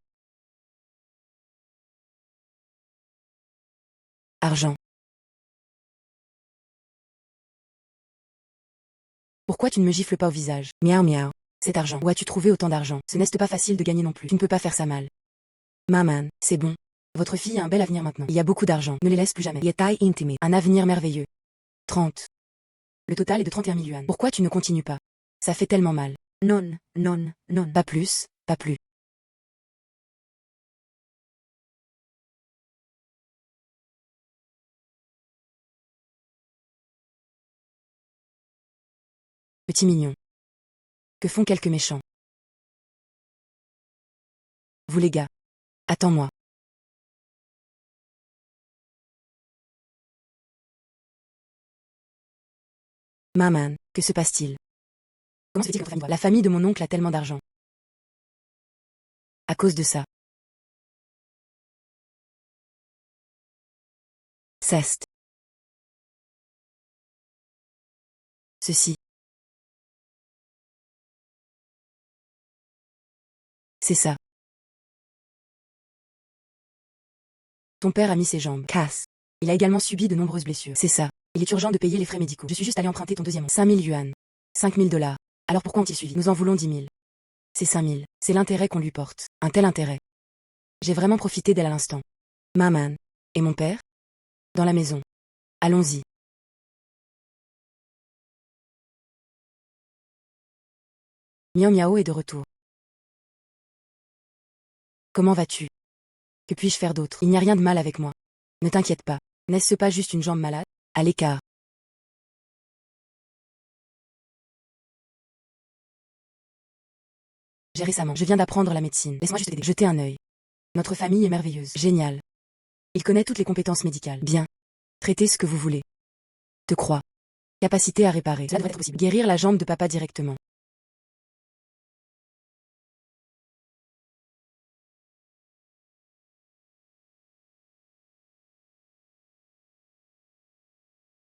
Argent. Pourquoi tu ne me gifles pas au visage? Miao miao. Cet argent. Où as-tu trouvé autant d'argent? Ce n'est pas facile de gagner non plus. Tu ne peux pas faire ça mal. Maman. C'est bon. Votre fille a un bel avenir maintenant. Il y a beaucoup d'argent. Ne les laisse plus jamais. Yetai intime. Un avenir merveilleux. 30. Le total est de 31 000 yuan. Pourquoi tu ne continues pas? Ça fait tellement mal. Non. Pas plus, pas plus. Petit mignon. Que font quelques méchants? Vous les gars. Attends-moi. Maman. Que se passe-t-il? Comment se fait-il que votre famille doit? La famille de mon oncle a tellement d'argent. À cause de ça. Ceste. Ceci. C'est ça. Ton père a mis ses jambes. Casse. Il a également subi de nombreuses blessures. C'est ça. Il est urgent de payer les frais médicaux. Je suis juste allé emprunter ton deuxième. 5 000 yuan. 5 000 dollars. Alors pourquoi ont-ils suivi? Nous en voulons 10 000. C'est 5 000. C'est l'intérêt qu'on lui porte. Un tel intérêt. J'ai vraiment profité d'elle à l'instant. Maman. Et mon père? Dans la maison. Allons-y. Miao miao est de retour. Comment vas-tu? Que puis-je faire d'autre? Il n'y a rien de mal avec moi. Ne t'inquiète pas. N'est-ce pas juste une jambe malade? À l'écart. J'ai récemment. Je viens d'apprendre la médecine. Laisse-moi juste t'aider. Jetez un œil. Notre famille est merveilleuse. Génial. Il connaît toutes les compétences médicales. Bien. Traitez ce que vous voulez. Te crois. Capacité à réparer. Cela devrait être possible. Guérir la jambe de papa directement.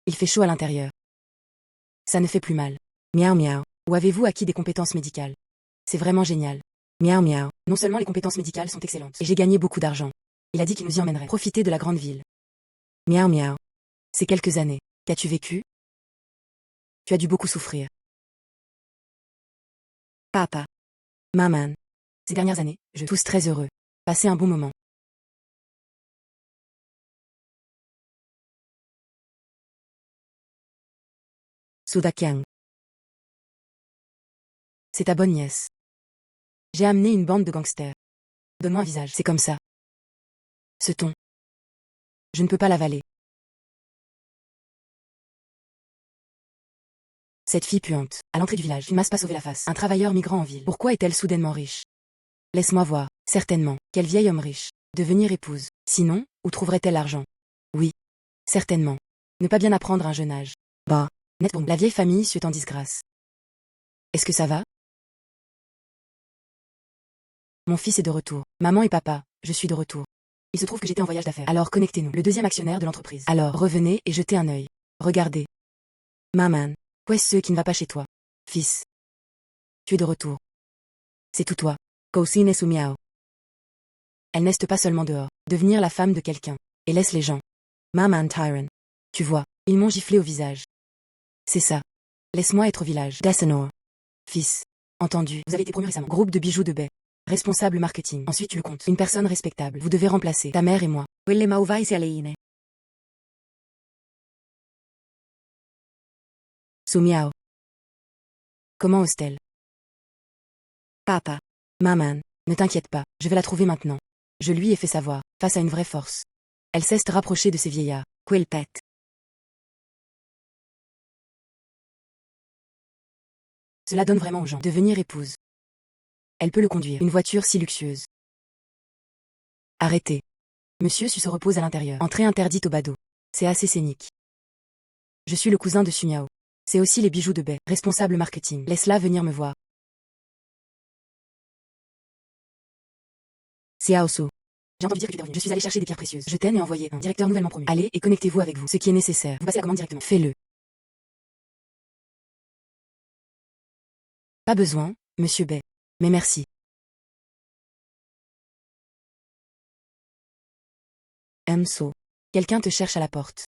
Il fait chaud à l'intérieur. Ça ne fait plus mal. Miao miao. Où avez-vous acquis des compétences médicales? C'est vraiment génial. Miao miao. Non seulement les compétences médicales sont excellentes, et j'ai gagné beaucoup d'argent. Il a dit qu'il nous y emmènerait. Profiter de la grande ville. Miao miao. Ces quelques années, qu'as-tu vécu? Tu as dû beaucoup souffrir. Papa. Maman. Ces dernières années, tous très heureux. Passer un bon moment. Sudakyang. C'est ta bonne nièce. J'ai amené une bande de gangsters. Donne-moi un visage, c'est comme ça. Ce ton. Je ne peux pas l'avaler. Cette fille puante, à l'entrée du village, une masse pas sauver la face. Un travailleur migrant en ville. Pourquoi est-elle soudainement riche? Laisse-moi voir. Certainement. Quel vieil homme riche. Devenir épouse. Sinon, où trouverait-elle l'argent? Oui. Certainement. Ne pas bien apprendre à un jeune âge. Bah. Net pour nous. La vieille famille suit en disgrâce. Est-ce que ça va? Mon fils est de retour. Maman et papa, je suis de retour. Il se trouve que j'étais en voyage d'affaires. Alors connectez-nous. Le deuxième actionnaire de l'entreprise. Alors revenez et jetez un œil. Regardez. Maman. Quoi est-ce qui ne va pas chez toi? Fils. Tu es de retour. C'est tout toi. Cocine su miao. Elle n'est pas seulement dehors. Devenir la femme de quelqu'un. Et laisse les gens. Maman Tyron. Tu vois, ils m'ont giflé au visage. C'est ça. Laisse-moi être au village. Desenor. Fils. Entendu. Vous avez été promu récemment. Groupe de bijoux de baie. Responsable marketing. Ensuite tu le comptes. Une personne respectable. Vous devez remplacer ta mère et moi. Quelle mauvaise Su miao. Comment ose-t-elle? Papa. Maman. Ne t'inquiète pas, je vais la trouver maintenant. Je lui ai fait savoir, face à une vraie force. Elle sait se rapprocher de ces vieillards. Quel pet. Cela donne vraiment aux gens. Devenir épouse. Elle peut le conduire. Une voiture si luxueuse. Arrêtez. Monsieur Su se repose à l'intérieur. Entrée interdite au badaud. C'est assez scénique. Je suis le cousin de Su Miao. C'est aussi les bijoux de baie. Responsable marketing. Laisse-la venir me voir. Xiao Su. J'ai entendu dire que tu es revenu. Je suis allé chercher des pierres précieuses. Je t'ai et envoyé un directeur nouvellement promu. Allez et connectez-vous avec vous. Ce qui est nécessaire. Vous passez la commande directement. Fais-le. Pas besoin, monsieur Bay. Mais merci. Mso. Quelqu'un te cherche à la porte.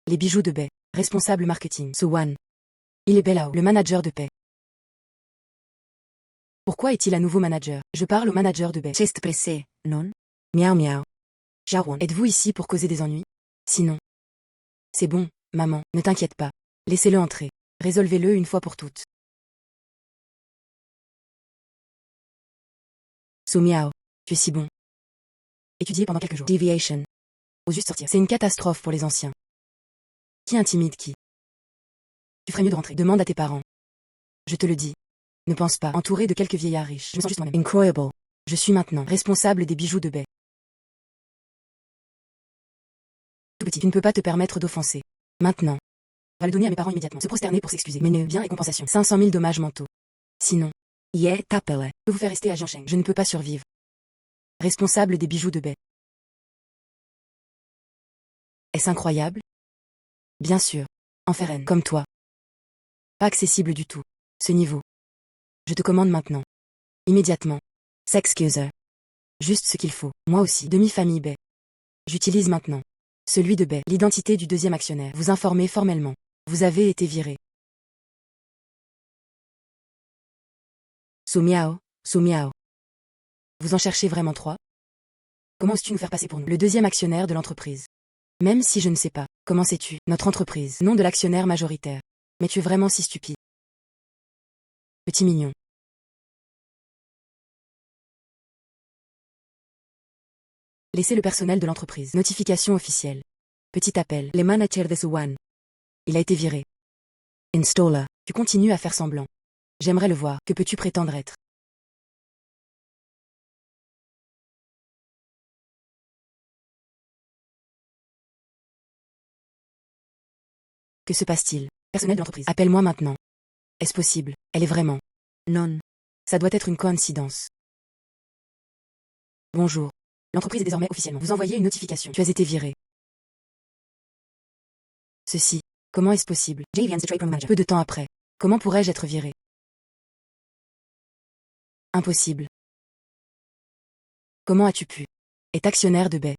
Les bijoux de Bay. Responsable marketing. Suwan. Il est Belao, le manager de paix. Pourquoi est-il à nouveau manager? Je parle au manager de Bay. Chest pressé, non? Miao miao. Jawan. Êtes-vous ici pour causer des ennuis? Sinon. C'est bon, maman, ne t'inquiète pas. Laissez-le entrer. Résolvez-le une fois pour toutes. Su miao. Tu es si bon. Étudier pendant quelques jours. Deviation. Au juste sortir. C'est une catastrophe pour les anciens. Qui intimide qui? Tu ferais mieux de rentrer. Demande à tes parents. Je te le dis. Ne pense pas. Entouré de quelques vieillards riches. Je me sens juste moi-même. Incroyable. Je suis maintenant responsable des bijoux de Bay. Tout petit, tu ne peux pas te permettre d'offenser. Maintenant. Va le donner à mes parents immédiatement. Se prosterner pour s'excuser. Menu, bien et compensation. 500 000 dommages mentaux. Sinon. Yeah, tapele. Je vous faire rester à Jiansheng. Je ne peux pas survivre. Responsable des bijoux de Bay. Est-ce incroyable? Bien sûr. Enferren, comme toi. Pas accessible du tout. Ce niveau. Je te commande maintenant. Immédiatement. S'excuser. Juste ce qu'il faut. Moi aussi. Demi-famille Bay. J'utilise maintenant. Celui de Bay. L'identité du deuxième actionnaire. Vous informer formellement. Vous avez été viré. Su miao, su miao. Vous en cherchez vraiment trois? Comment oses-tu nous faire passer pour nous? Le deuxième actionnaire de l'entreprise. Même si je ne sais pas. Comment sais-tu? Notre entreprise. Nom de l'actionnaire majoritaire. Mais tu es vraiment si stupide. Petit mignon. Laissez le personnel de l'entreprise. Notification officielle. Petit appel. Le manager de Suwan. Il a été viré. Installer. Tu continues à faire semblant. J'aimerais le voir. Que peux-tu prétendre être? Que se passe-t-il? Personnel de l'entreprise. Appelle-moi maintenant. Est-ce possible? Elle est vraiment. Non. Ça doit être une coïncidence. Bonjour. L'entreprise est désormais officiellement. Vous envoyez une notification. Tu as été viré. Ceci. Comment est-ce possible? Peu de temps après. Comment pourrais-je être viré? Impossible. Comment as-tu pu? Est actionnaire de baie.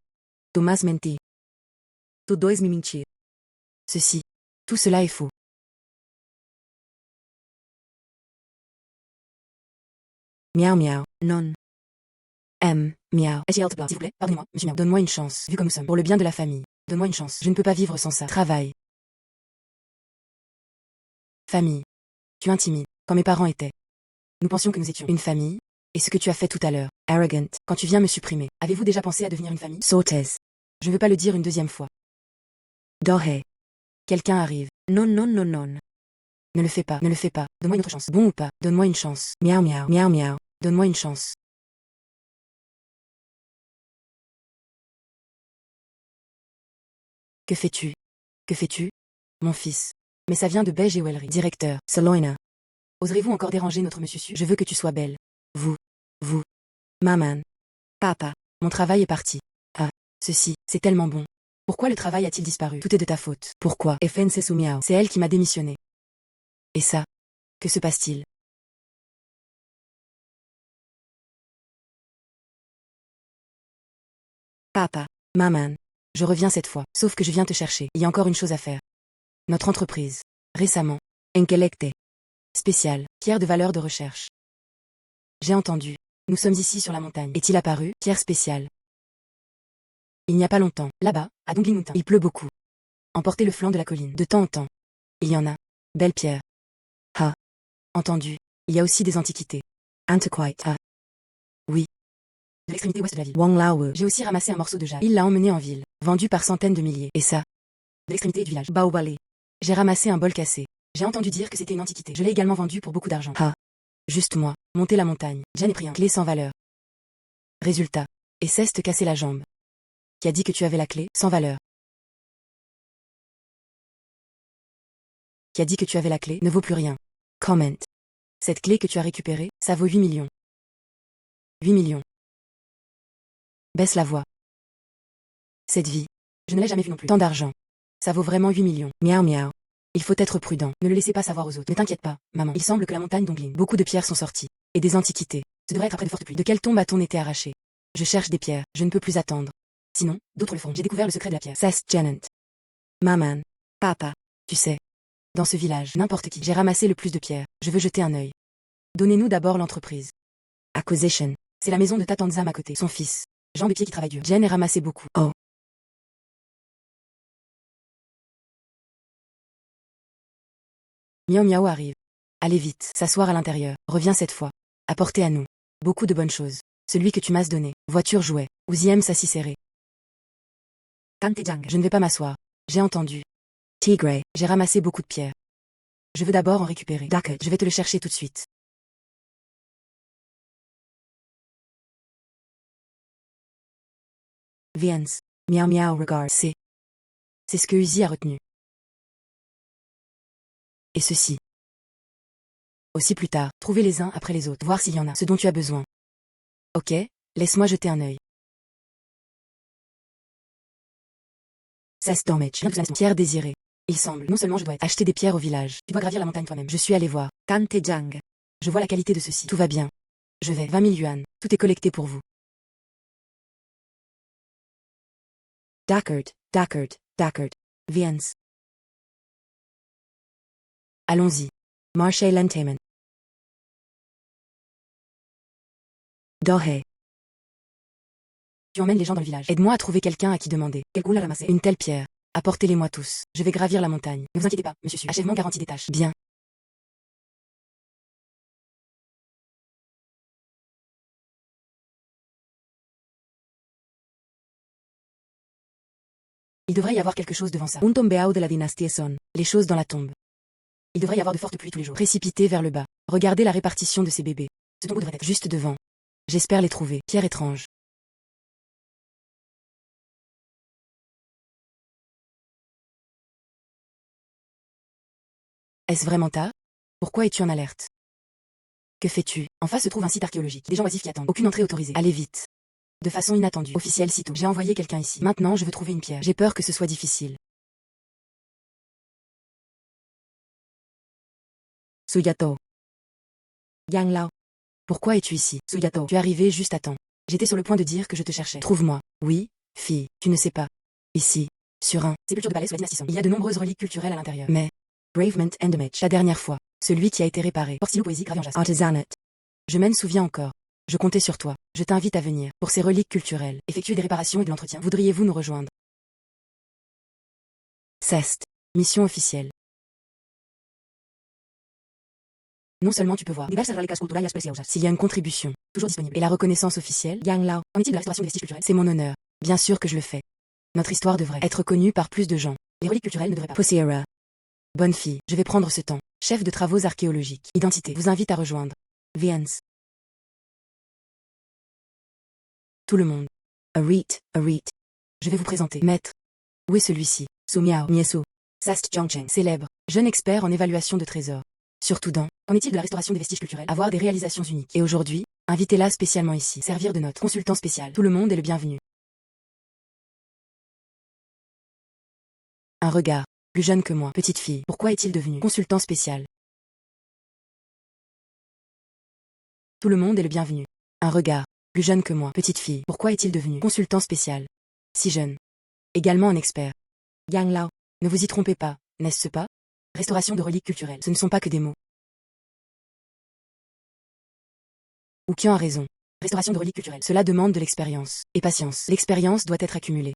Tu m'has menti. Tu dois me mentir. Ceci. Tout cela est faux. Miaou miaou. Non. Miaou. S'il vous plaît, pardonnez-moi, monsieur Miaou. Donne-moi une chance, vu comme nous sommes. Pour le bien de la famille. Donne-moi une chance. Je ne peux pas vivre sans ça. Travail. Famille. Tu intimides. Quand mes parents étaient. Nous pensions que nous étions une famille. Et ce que tu as fait tout à l'heure. Arrogant. Quand tu viens me supprimer. Avez-vous déjà pensé à devenir une famille? Sortes. Je ne veux pas le dire une deuxième fois. Doré. Quelqu'un arrive. Non non non non. Ne le fais pas, ne le fais pas. Donne-moi une autre chance. Bon ou pas, donne-moi une chance. Miaou miaou. Miaou miaou. Donne-moi une chance. Que fais-tu? Que fais-tu? Mon fils. Mais ça vient de Beige et Wellery. Directeur. Saloina. Oserez-vous encore déranger notre monsieur Su? Je veux que tu sois belle. Vous. Maman. Papa. Mon travail est parti. Ah. Ceci, c'est tellement bon. Pourquoi le travail a-t-il disparu? Tout est de ta faute. Pourquoi? FN sou miaou. C'est elle qui m'a démissionné. Et ça? Que se passe-t-il? Papa. Maman. Je reviens cette fois. Sauf que je viens te chercher. Il y a encore une chose à faire. Notre entreprise. Récemment. Inkelecte. Spécial. Pierre de valeur de recherche. J'ai entendu. Nous sommes ici sur la montagne. Est-il apparu? Pierre spécial. Il n'y a pas longtemps. Là-bas, à Donglingmountain. Il pleut beaucoup. Emportez le flanc de la colline. De temps en temps. Il y en a. Belle pierre. Ah. Entendu. Il y a aussi des antiquités. Antiquite. Ah. Oui. De l'extrémité ouest de la ville. Wang Lao. J'ai aussi ramassé un morceau de jade. Il l'a emmené en ville. Vendu par centaines de milliers. Et ça? De l'extrémité du village. Baobali. J'ai ramassé un bol cassé. J'ai entendu dire que c'était une antiquité. Je l'ai également vendu pour beaucoup d'argent. Ah. Juste moi. Monter la montagne. J'en ai pris un. Clé sans valeur. Résultat. Et cesse te casser la jambe. Qui a dit que tu avais la clé, sans valeur? Qui a dit que tu avais la clé, ne vaut plus rien. Comment. Cette clé que tu as récupérée, ça vaut 8 millions. 8 millions. Baisse la voix. Cette vie. Je ne l'ai jamais vue non plus. Tant d'argent. Ça vaut vraiment 8 millions. Miaou miaou. Il faut être prudent. Ne le laissez pas savoir aux autres. Ne t'inquiète pas, maman. Il semble que la montagne d'Ongling. Beaucoup de pierres sont sorties. Et des antiquités. Ce devrait être après de fortes pluies. De quelle tombe a-t-on été arraché? Je cherche des pierres. Je ne peux plus attendre. Sinon, d'autres le feront. J'ai découvert le secret de la pierre. Sest Janet. Maman. Papa. Tu sais. Dans ce village, n'importe qui. J'ai ramassé le plus de pierres. Je veux jeter un œil. Donnez-nous d'abord l'entreprise. Acquisition. C'est la maison de Tatanzam à côté. Son fils. Jean Bépied qui travaille dur. Jen est ramassé beaucoup. Oh. Miao Miao arrive. Allez vite. S'asseoir à l'intérieur. Reviens cette fois. Apportez à nous. Beaucoup de bonnes choses. Celui que tu m'as donné. Voiture jouet. Ouziem s'assit serré. Kantejang. Je ne vais pas m'asseoir. J'ai entendu. Tigre. J'ai ramassé beaucoup de pierres. Je veux d'abord en récupérer. D'accord. Je vais te le chercher tout de suite. Viens. Miao miao regard. C'est ce que Uzi a retenu. Et ceci. Aussi plus tard, trouver les uns après les autres, voir s'il y en a, ce dont tu as besoin. Ok, laisse-moi jeter un œil. Cesse damage. Pierre désirée. Il semble, non seulement je dois acheter des pierres au village, tu dois gravir la montagne toi-même. Je suis allé voir. Kantejang. Je vois la qualité de ceci. Tout va bien. Je vais. 20 000 yuan. Tout est collecté pour vous. D'accord. Viens. Allons-y. Marché lentamen. Doré. Tu emmènes les gens dans le village. Aide-moi à trouver quelqu'un à qui demander. Quel goût l'a ramassé? Une telle pierre. Apportez-les-moi tous. Je vais gravir la montagne. Ne vous inquiétez pas, monsieur Su. Achèvement garanti des tâches. Bien. Il devrait y avoir quelque chose devant ça. Un tombeau de la dynastie Son. Les choses dans la tombe. Il devrait y avoir de fortes pluies tous les jours. Précipitées vers le bas. Regardez la répartition de ces bébés. Ce tombeau devrait être juste devant. J'espère les trouver. Pierre étrange. Est-ce vraiment ta? Pourquoi es-tu en alerte? Que fais-tu? En face se trouve un site archéologique. Des gens oisifs qui attendent. Aucune entrée autorisée. Allez vite. De façon inattendue. Officielle sitôt. J'ai envoyé quelqu'un ici. Maintenant je veux trouver une pierre. J'ai peur que ce soit difficile. Suyato. Yang Lao. Pourquoi es-tu ici? Suyato. Tu es arrivé juste à temps. J'étais sur le point de dire que je te cherchais. Trouve-moi. Oui, fille, tu ne sais pas. Ici, sur un sépulture de palais sous la dynastie Song. Il y a de nombreuses reliques culturelles à l'intérieur. Mais, Gravement and Image. La dernière fois, celui qui a été réparé. Porcino poésie gravée en jaspe. Artisanate. Je m'en souviens encore. Je comptais sur toi. Je t'invite à venir. Pour ces reliques culturelles, effectuer des réparations et de l'entretien. Voudriez-vous nous rejoindre? Cest. Mission officielle. Non seulement tu peux voir s'il y a une contribution, toujours disponible, et la reconnaissance officielle, Yang Lao, en est-il de la restauration des vestiges culturels? C'est mon honneur. Bien sûr que je le fais. Notre histoire devrait être connue par plus de gens. Les reliques culturelles ne devraient pas. Posera. Bonne fille, je vais prendre ce temps. Chef de travaux archéologiques. Identité. Vous invite à rejoindre. Viens. Tout le monde. Arit. Je vais vous présenter. Maître. Où est celui-ci? Sumiao Mieso. Sast Jiangcheng. Célèbre. Jeune expert en évaluation de trésors. Surtout dans, qu'en est-il de la restauration des vestiges culturels? Avoir des réalisations uniques. Et aujourd'hui, invitez-la spécialement ici. Servir de notre consultant spécial. Tout le monde est le bienvenu. Un regard. Plus jeune que moi. Petite fille. Pourquoi est-il devenu consultant spécial? Tout le monde est le bienvenu. Un regard. Plus jeune que moi. Petite fille. Pourquoi est-il devenu consultant spécial? Si jeune. Également un expert. Yang Lao. Ne vous y trompez pas, n'est-ce pas? Restauration de reliques culturelles. Ce ne sont pas que des mots. Ou qui a raison. Restauration de reliques culturelles. Cela demande de l'expérience. Et patience. L'expérience doit être accumulée.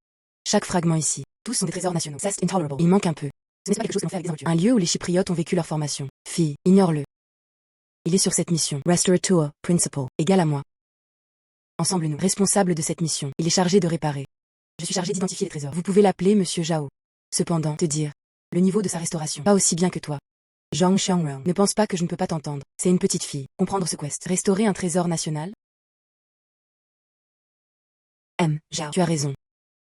Chaque fragment ici. Tous sont des trésors nationaux. Sast intolerable. Il manque un peu. Ce n'est pas quelque chose que l'on fait avec des involtures. Un lieu où les Chypriotes ont vécu leur formation. Fille, ignore-le. Il est sur cette mission. Restaurateur, principal, égal à moi. Ensemble nous, responsables de cette mission. Il est chargé de réparer. Je suis chargé d'identifier les trésors. Vous pouvez l'appeler Monsieur Zhao. Cependant, te dire. Le niveau de sa restauration. Pas aussi bien que toi. Zhang Xiangrong. Ne pense pas que je ne peux pas t'entendre. C'est une petite fille. Comprendre ce quest. Restaurer un trésor national? Zhao. Tu as raison.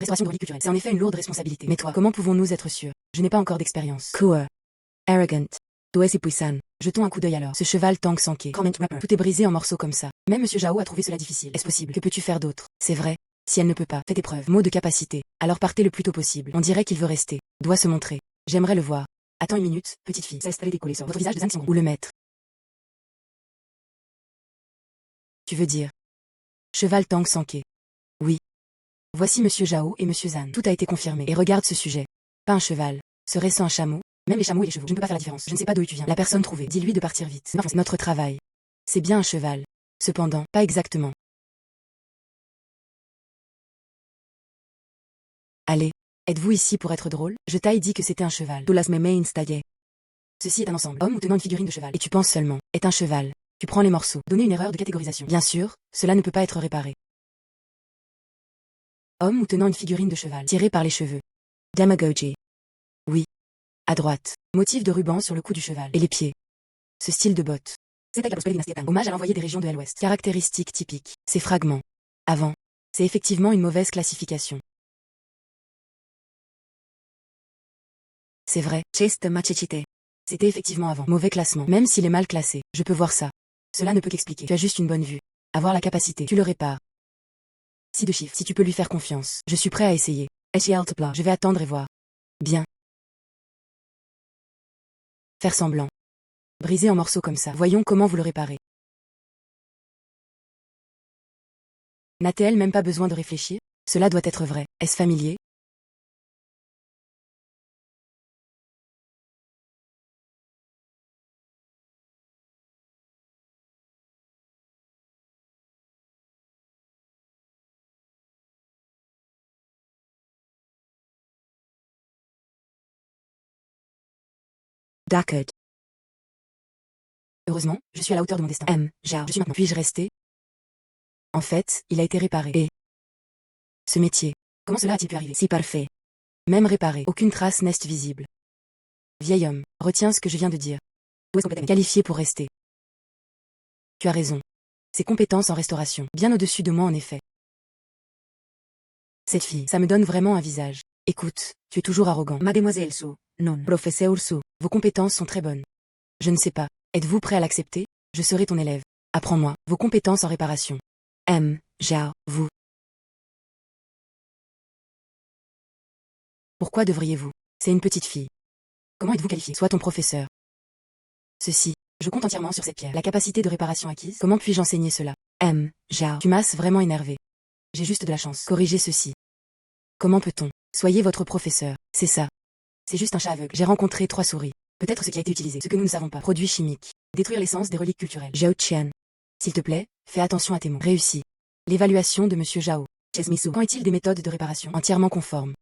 Restauration de reliques culturelles. C'est en effet une lourde responsabilité. Mais toi, comment pouvons-nous être sûrs? Je n'ai pas encore d'expérience. Cool. Arrogant. Doué et puissant. Jetons un coup d'œil alors. Ce cheval Tang Sanke. Tout est brisé en morceaux comme ça. Même Monsieur Zhao a trouvé cela difficile. Est-ce possible? Que peux-tu faire d'autre? C'est vrai. Si elle ne peut pas, fais tes preuves. Mot de capacité. Alors partez le plus tôt possible. On dirait qu'il veut rester. Doit se montrer. J'aimerais le voir. Attends une minute, petite fille. Ça installé décollé sur votre visage de Zhang Xiangrong. Ou le maître. Tu veux dire? Cheval Tang Sanke. Oui. Voici Monsieur Zhao et Monsieur Zhan. Tout a été confirmé. Et regarde ce sujet. Pas un cheval. Serait-ce un chameau? Même les chameaux et les chevaux. Je ne peux pas faire la différence. Je ne sais pas d'où tu viens. La personne trouvée. Dis-lui de partir vite. C'est notre travail. C'est bien un cheval. Cependant, pas exactement. Allez. Êtes-vous ici pour être drôle? Je t'ai dit que c'était un cheval. Ceci est un ensemble. Homme ou tenant une figurine de cheval. Et tu penses seulement. Est un cheval. Tu prends les morceaux. Donner une erreur de catégorisation. Bien sûr, cela ne peut pas être réparé. Homme ou tenant une figurine de cheval. Tiré par les cheveux. Demagogy. Oui. À droite. Motif de ruban sur le cou du cheval. Et les pieds. Ce style de botte. C'est avec la prospérité dynastie Tang. Hommage à l'envoyé des régions de l'Ouest. Caractéristiques typiques. Ces fragments. Avant. C'est effectivement une mauvaise classification. C'est vrai. C'était effectivement avant. Mauvais classement. Même s'il est mal classé, je peux voir ça. Cela ne peut qu'expliquer. Tu as juste une bonne vue. Avoir la capacité. Tu le répares. Si de chiffres. Si tu peux lui faire confiance. Je suis prêt à essayer. Je vais attendre et voir. Bien. Faire semblant. Briser en morceaux comme ça. Voyons comment vous le réparez. N'a-t-elle même pas besoin de réfléchir? Cela doit être vrai. Est-ce familier? D'accord. Heureusement, je suis à la hauteur de mon destin. Zhao. Je suis maintenant. Puis-je rester? En fait, il a été réparé. Et ce métier. Comment cela a-t-il pu arriver? Si parfait. Même réparé. Aucune trace n'est visible. Vieil homme, retiens ce que je viens de dire. Où est complètement qualifié pour rester? Tu as raison. Ses compétences en restauration. Bien au-dessus de moi en effet. Cette fille, ça me donne vraiment un visage. Écoute, tu es toujours arrogant. Mademoiselle So. Non. Professeur So. Vos compétences sont très bonnes. Je ne sais pas. Êtes-vous prêt à l'accepter? Je serai ton élève. Apprends-moi vos compétences en réparation. Zhao, vous. Pourquoi devriez-vous? C'est une petite fille. Comment êtes-vous qualifié? Sois ton professeur. Ceci, Je compte entièrement sur cette pierre. La capacité de réparation acquise. Comment puis-je enseigner cela? Zhao. Tu m'as vraiment énervé. J'ai juste de la chance. Corrigez ceci. Comment peut-on? Soyez votre professeur. C'est ça. C'est juste un chat aveugle. J'ai rencontré 3 souris. Peut-être ce qui a été utilisé. Ce que nous ne savons pas. Produits chimiques. Détruire l'essence des reliques culturelles. Zhao Qian. S'il te plaît, fais attention à tes mots. Réussi. L'évaluation de Monsieur Zhao. Chesmisu. Qu'en est-il des méthodes de réparation? Entièrement conformes.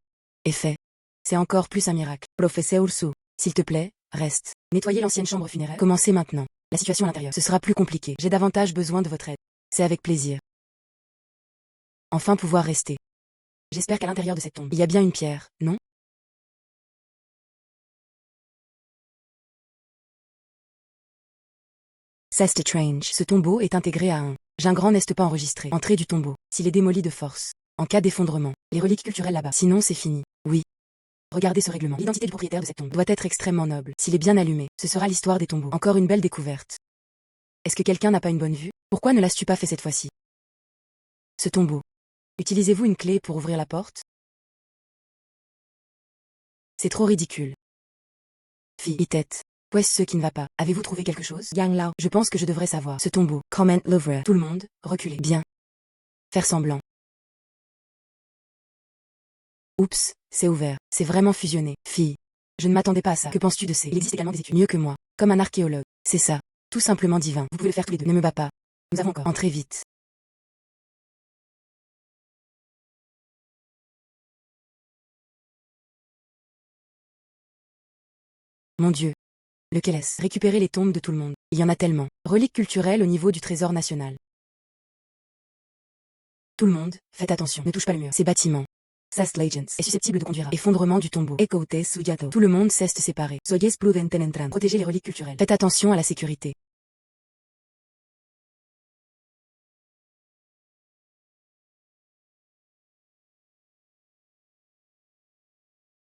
Effet. C'est encore plus un miracle. Professeur Su. S'il te plaît, reste. Nettoyez l'ancienne chambre funéraire. Commencez maintenant. La situation à l'intérieur. Ce sera plus compliqué. J'ai davantage besoin de votre aide. C'est avec plaisir. Enfin pouvoir rester. J'espère qu'à l'intérieur de cette tombe, il y a bien une pierre, non? C'est strange. Ce tombeau est intégré à un. J'ai un grand n'est pas enregistré. Entrée du tombeau. S'il est démoli de force. En cas d'effondrement. Les reliques culturelles là-bas. Sinon c'est fini. Oui. Regardez ce règlement. L'identité du propriétaire de cette tombe doit être extrêmement noble. S'il est bien allumé, ce sera l'histoire des tombeaux. Encore une belle découverte. Est-ce que quelqu'un n'a pas une bonne vue? Pourquoi ne l'as-tu pas fait cette fois-ci? Ce tombeau. Utilisez-vous une clé pour ouvrir la porte? C'est trop ridicule. Fille, tête. Où est-ce qui ne va pas? Avez-vous trouvé quelque chose? Yang Lao. Je pense que je devrais savoir. Ce tombeau. Comment l'ouvrir? Tout le monde, reculez. Bien. Faire semblant. Oups, c'est ouvert. C'est vraiment fusionné. Fille. Je ne m'attendais pas à ça. Que penses-tu de ces? Il existe également des études mieux que moi. Comme un archéologue. C'est ça. Tout simplement divin. Vous pouvez le faire tous les deux. Ne me bats pas. Nous avons encore. Entrez vite. Mon Dieu. Lequel est-ce? Récupérer les tombes de tout le monde. Il y en a tellement. Reliques culturelles au niveau du trésor national. Tout le monde, faites attention. Ne touche pas le mur. Ces bâtiments. Sast Legends est susceptible de conduire à effondrement du tombeau. Ekoute Suyato. Tout le monde cesse de séparer. Soyez Spludenten entran. Protégez les reliques culturelles. Faites attention à la sécurité.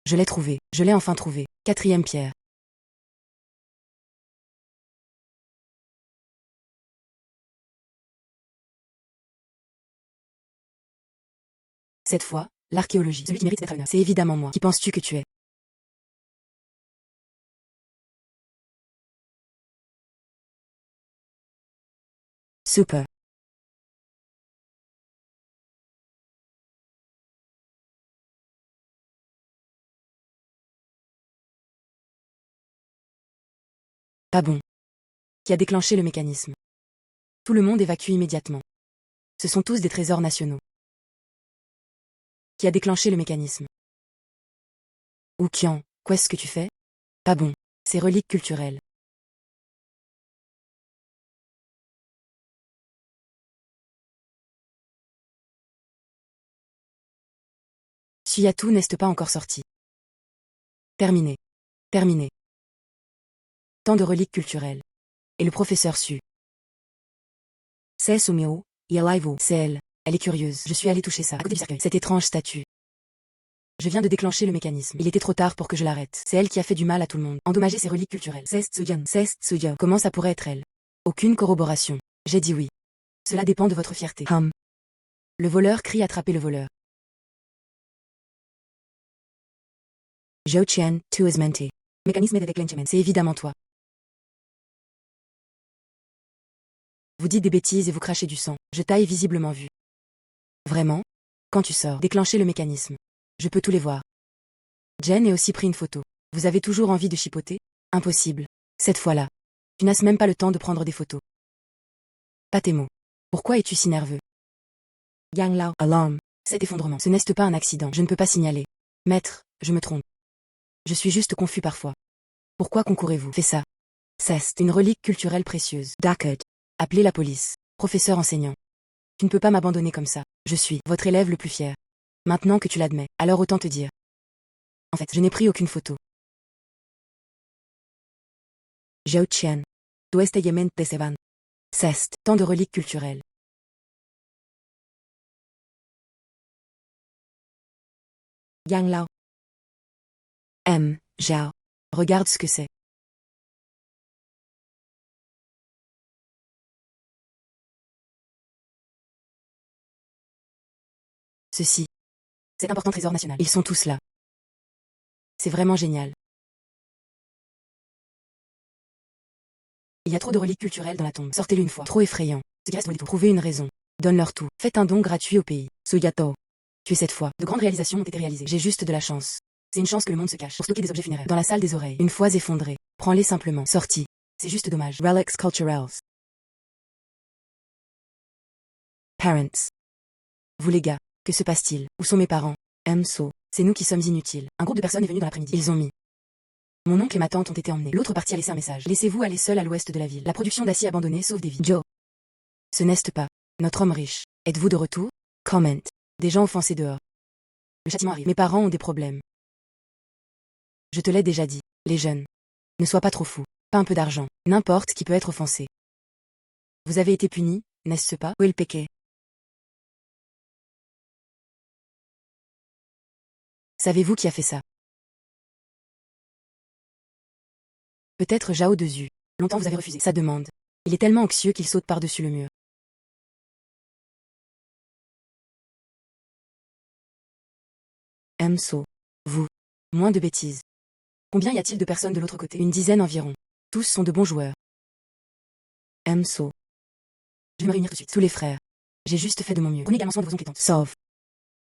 Je l'ai trouvé. Je l'ai enfin trouvé. 4e pierre. Cette fois, l'archéologie. Celui qui mérite d'être honneur. C'est évidemment moi. Qui penses-tu que tu es? Super. Pas bon. Qui a déclenché le mécanisme? Tout le monde évacue immédiatement. Ce sont tous des trésors nationaux. Qui a déclenché le mécanisme? Oukian, qu'est-ce que tu fais? Pas bon. Ces reliques culturelles. Suyatu n'est pas encore sorti. Terminé. Terminé. Tant de reliques culturelles. Et le professeur Su. C'est Sumio, Yalaivu. C'est elle. Elle est curieuse. Je suis allée toucher ça. À côté du cercueil. Cette étrange statue. Je viens de déclencher le mécanisme. Il était trop tard pour que je l'arrête. C'est elle qui a fait du mal à tout le monde. Endommager ses reliques culturelles. C'est Tsuya. Comment ça pourrait être elle? Aucune corroboration. J'ai dit oui. Cela dépend de votre fierté. Le voleur crie attraper le voleur. Zhao Qian, tu es menti. Mécanisme de déclenchement. C'est évidemment toi. Vous dites des bêtises et vous crachez du sang. Je t'ai visiblement vu. Vraiment? Quand tu sors, déclenchez le mécanisme. Je peux tous les voir. Jen a aussi pris une photo. Vous avez toujours envie de chipoter? Impossible. Cette fois-là. Tu n'as même pas le temps de prendre des photos. Pas tes mots. Pourquoi es-tu si nerveux? Yang Lao. Alarme. Cet effondrement. Ce n'est pas un accident. Je ne peux pas signaler. Maître, je me trompe. Je suis juste confus parfois. Pourquoi concourez-vous? Fais ça. C'est une relique culturelle précieuse. D'accord. Appelez la police. Professeur enseignant. Tu ne peux pas m'abandonner comme ça. Je suis votre élève le plus fier. Maintenant que tu l'admets, alors autant te dire. En fait, je n'ai pris aucune photo. Zhao Qian. Tu es yemente se van. C'est tant de reliques culturelles. Yang Lao. Zhao. Regarde ce que c'est. Ceci. C'est important trésor national. Ils sont tous là. C'est vraiment génial. Il y a trop de reliques culturelles dans la tombe. Sortez-le une fois. Trop effrayant. Ce qui reste, volez tout. Trouvez une raison. Donne-leur tout. Faites un don gratuit au pays. Suyato. Tu es cette fois. De grandes réalisations ont été réalisées. J'ai juste de la chance. C'est une chance que le monde se cache pour stocker des objets funéraires. Dans la salle des oreilles. Une fois effondrés. Prends-les simplement. Sorti. C'est juste dommage. Relics culturels. Parents. Vous les gars, que se passe-t-il? Où sont mes parents? Emso. C'est nous qui sommes inutiles. Un groupe de personnes est venu dans l'après-midi. Ils ont mis. Mon oncle et ma tante ont été emmenés. L'autre partie a laissé un message. Laissez-vous aller seul à l'ouest de la ville. La production d'acier abandonnée sauve des vies. Joe. Ce n'est pas. Notre homme riche. Êtes-vous de retour? Comment. Des gens offensés dehors. Le châtiment arrive. Mes parents ont des problèmes. Je te l'ai déjà dit. Les jeunes. Ne sois pas trop fou. Pas un peu d'argent. N'importe qui peut être offensé. Vous avez été punis, n'est-ce pas? Will Piquet. Savez-vous qui a fait ça? Peut-être Zhao Dezu. Longtemps vous avez refusé sa demande. Il est tellement anxieux qu'il saute par-dessus le mur. Emso. Vous. Moins de bêtises. Combien y a-t-il de personnes de l'autre côté? Une dizaine environ. Tous sont de bons joueurs. Emso. Je vais me réunir tout de suite. Tous les frères. J'ai juste fait de mon mieux. Prenez également soin de vos oncles et tantes. Sauve.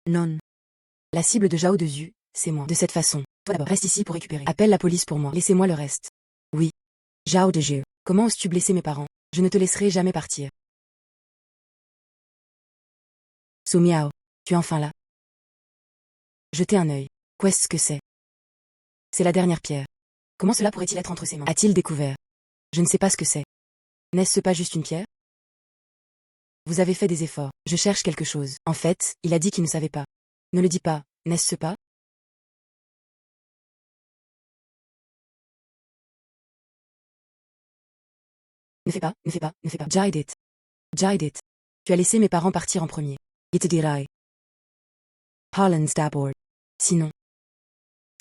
Non. La cible de Zhao Dezu, c'est moi. De cette façon. Toi d'abord. Reste ici pour récupérer. Appelle la police pour moi. Laissez-moi le reste. Oui. Zhao Deju. Comment oses-tu blesser mes parents? Je ne te laisserai jamais partir. Su Miao. Tu es enfin là. Jetez un œil. Qu'est-ce que c'est? C'est la dernière pierre. Comment cela pourrait-il être entre ses mains? A-t-il découvert? Je ne sais pas ce que c'est. N'est-ce pas juste une pierre? Vous avez fait des efforts. Je cherche quelque chose. En fait, il a dit qu'il ne savait pas. Ne le dis pas, n'est-ce pas? Ne fais pas, ne fais pas, ne fais pas. Jidit. Jidit. Tu as laissé mes parents partir en premier. Itadirai. Harlan's d'abord. Sinon.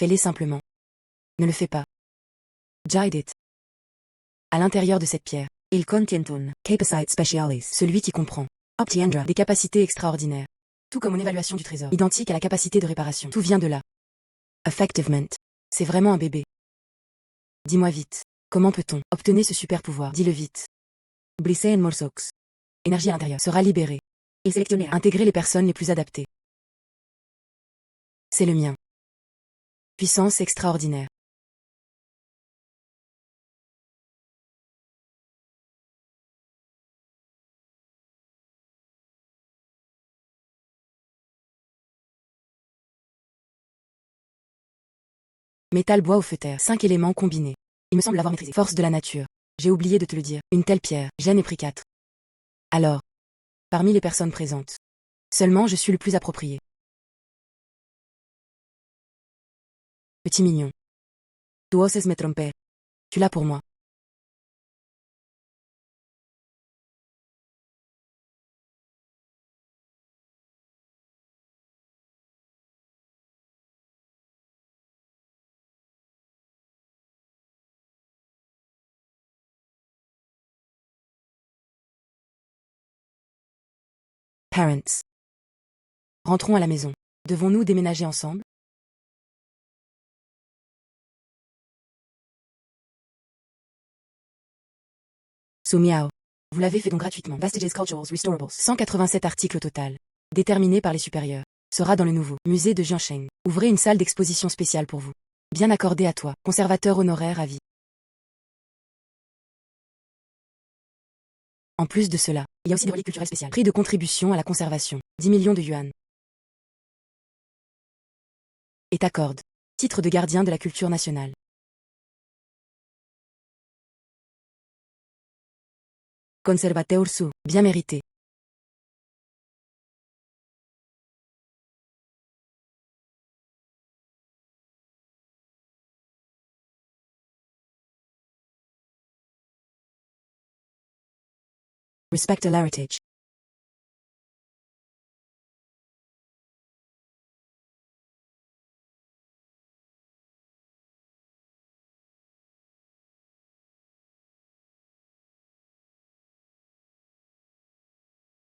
Fais-les simplement. Ne le fais pas. Jidit. À l'intérieur de cette pierre. Il contiene capacite specialis. Celui qui comprend. Obtiendra Des capacités extraordinaires. Tout comme mon évaluation du trésor. Identique à la capacité de réparation. Tout vient de là. effectivement. C'est vraiment un bébé. Dis-moi vite. Comment peut-on obtenir ce super pouvoir? Dis-le vite. Blissé en morsox. Énergie à l'intérieur sera libérée. Et sélectionner. Intégrer les personnes les plus adaptées. C'est le mien. Puissance extraordinaire. Métal bois au feutre. 5 éléments combinés. Il me semble l'avoir maîtrisé. Force de la nature. J'ai oublié de te le dire. Une telle pierre. J'en ai pris 4. Alors. Parmi les personnes présentes. Seulement je suis le plus approprié. Petit mignon. Tu oses me tromper. Tu l'as pour moi. Parents. Rentrons à la maison. Devons-nous déménager ensemble? Su Miao. Vous l'avez fait donc gratuitement. Vestiges Culturals Restorables. 187 articles au total. Déterminés par les supérieurs. Sera dans le nouveau musée de Jiansheng. Ouvrez une salle d'exposition spéciale pour vous. Bien accordée à toi, conservateur honoraire à vie. En plus de cela, il y a aussi des reliques culturelles spéciales. Prix de contribution à la conservation. 10 millions de yuan. Et t'accorde. Titre de gardien de la culture nationale. Conservateur su. Bien mérité. Respect a l'heritage.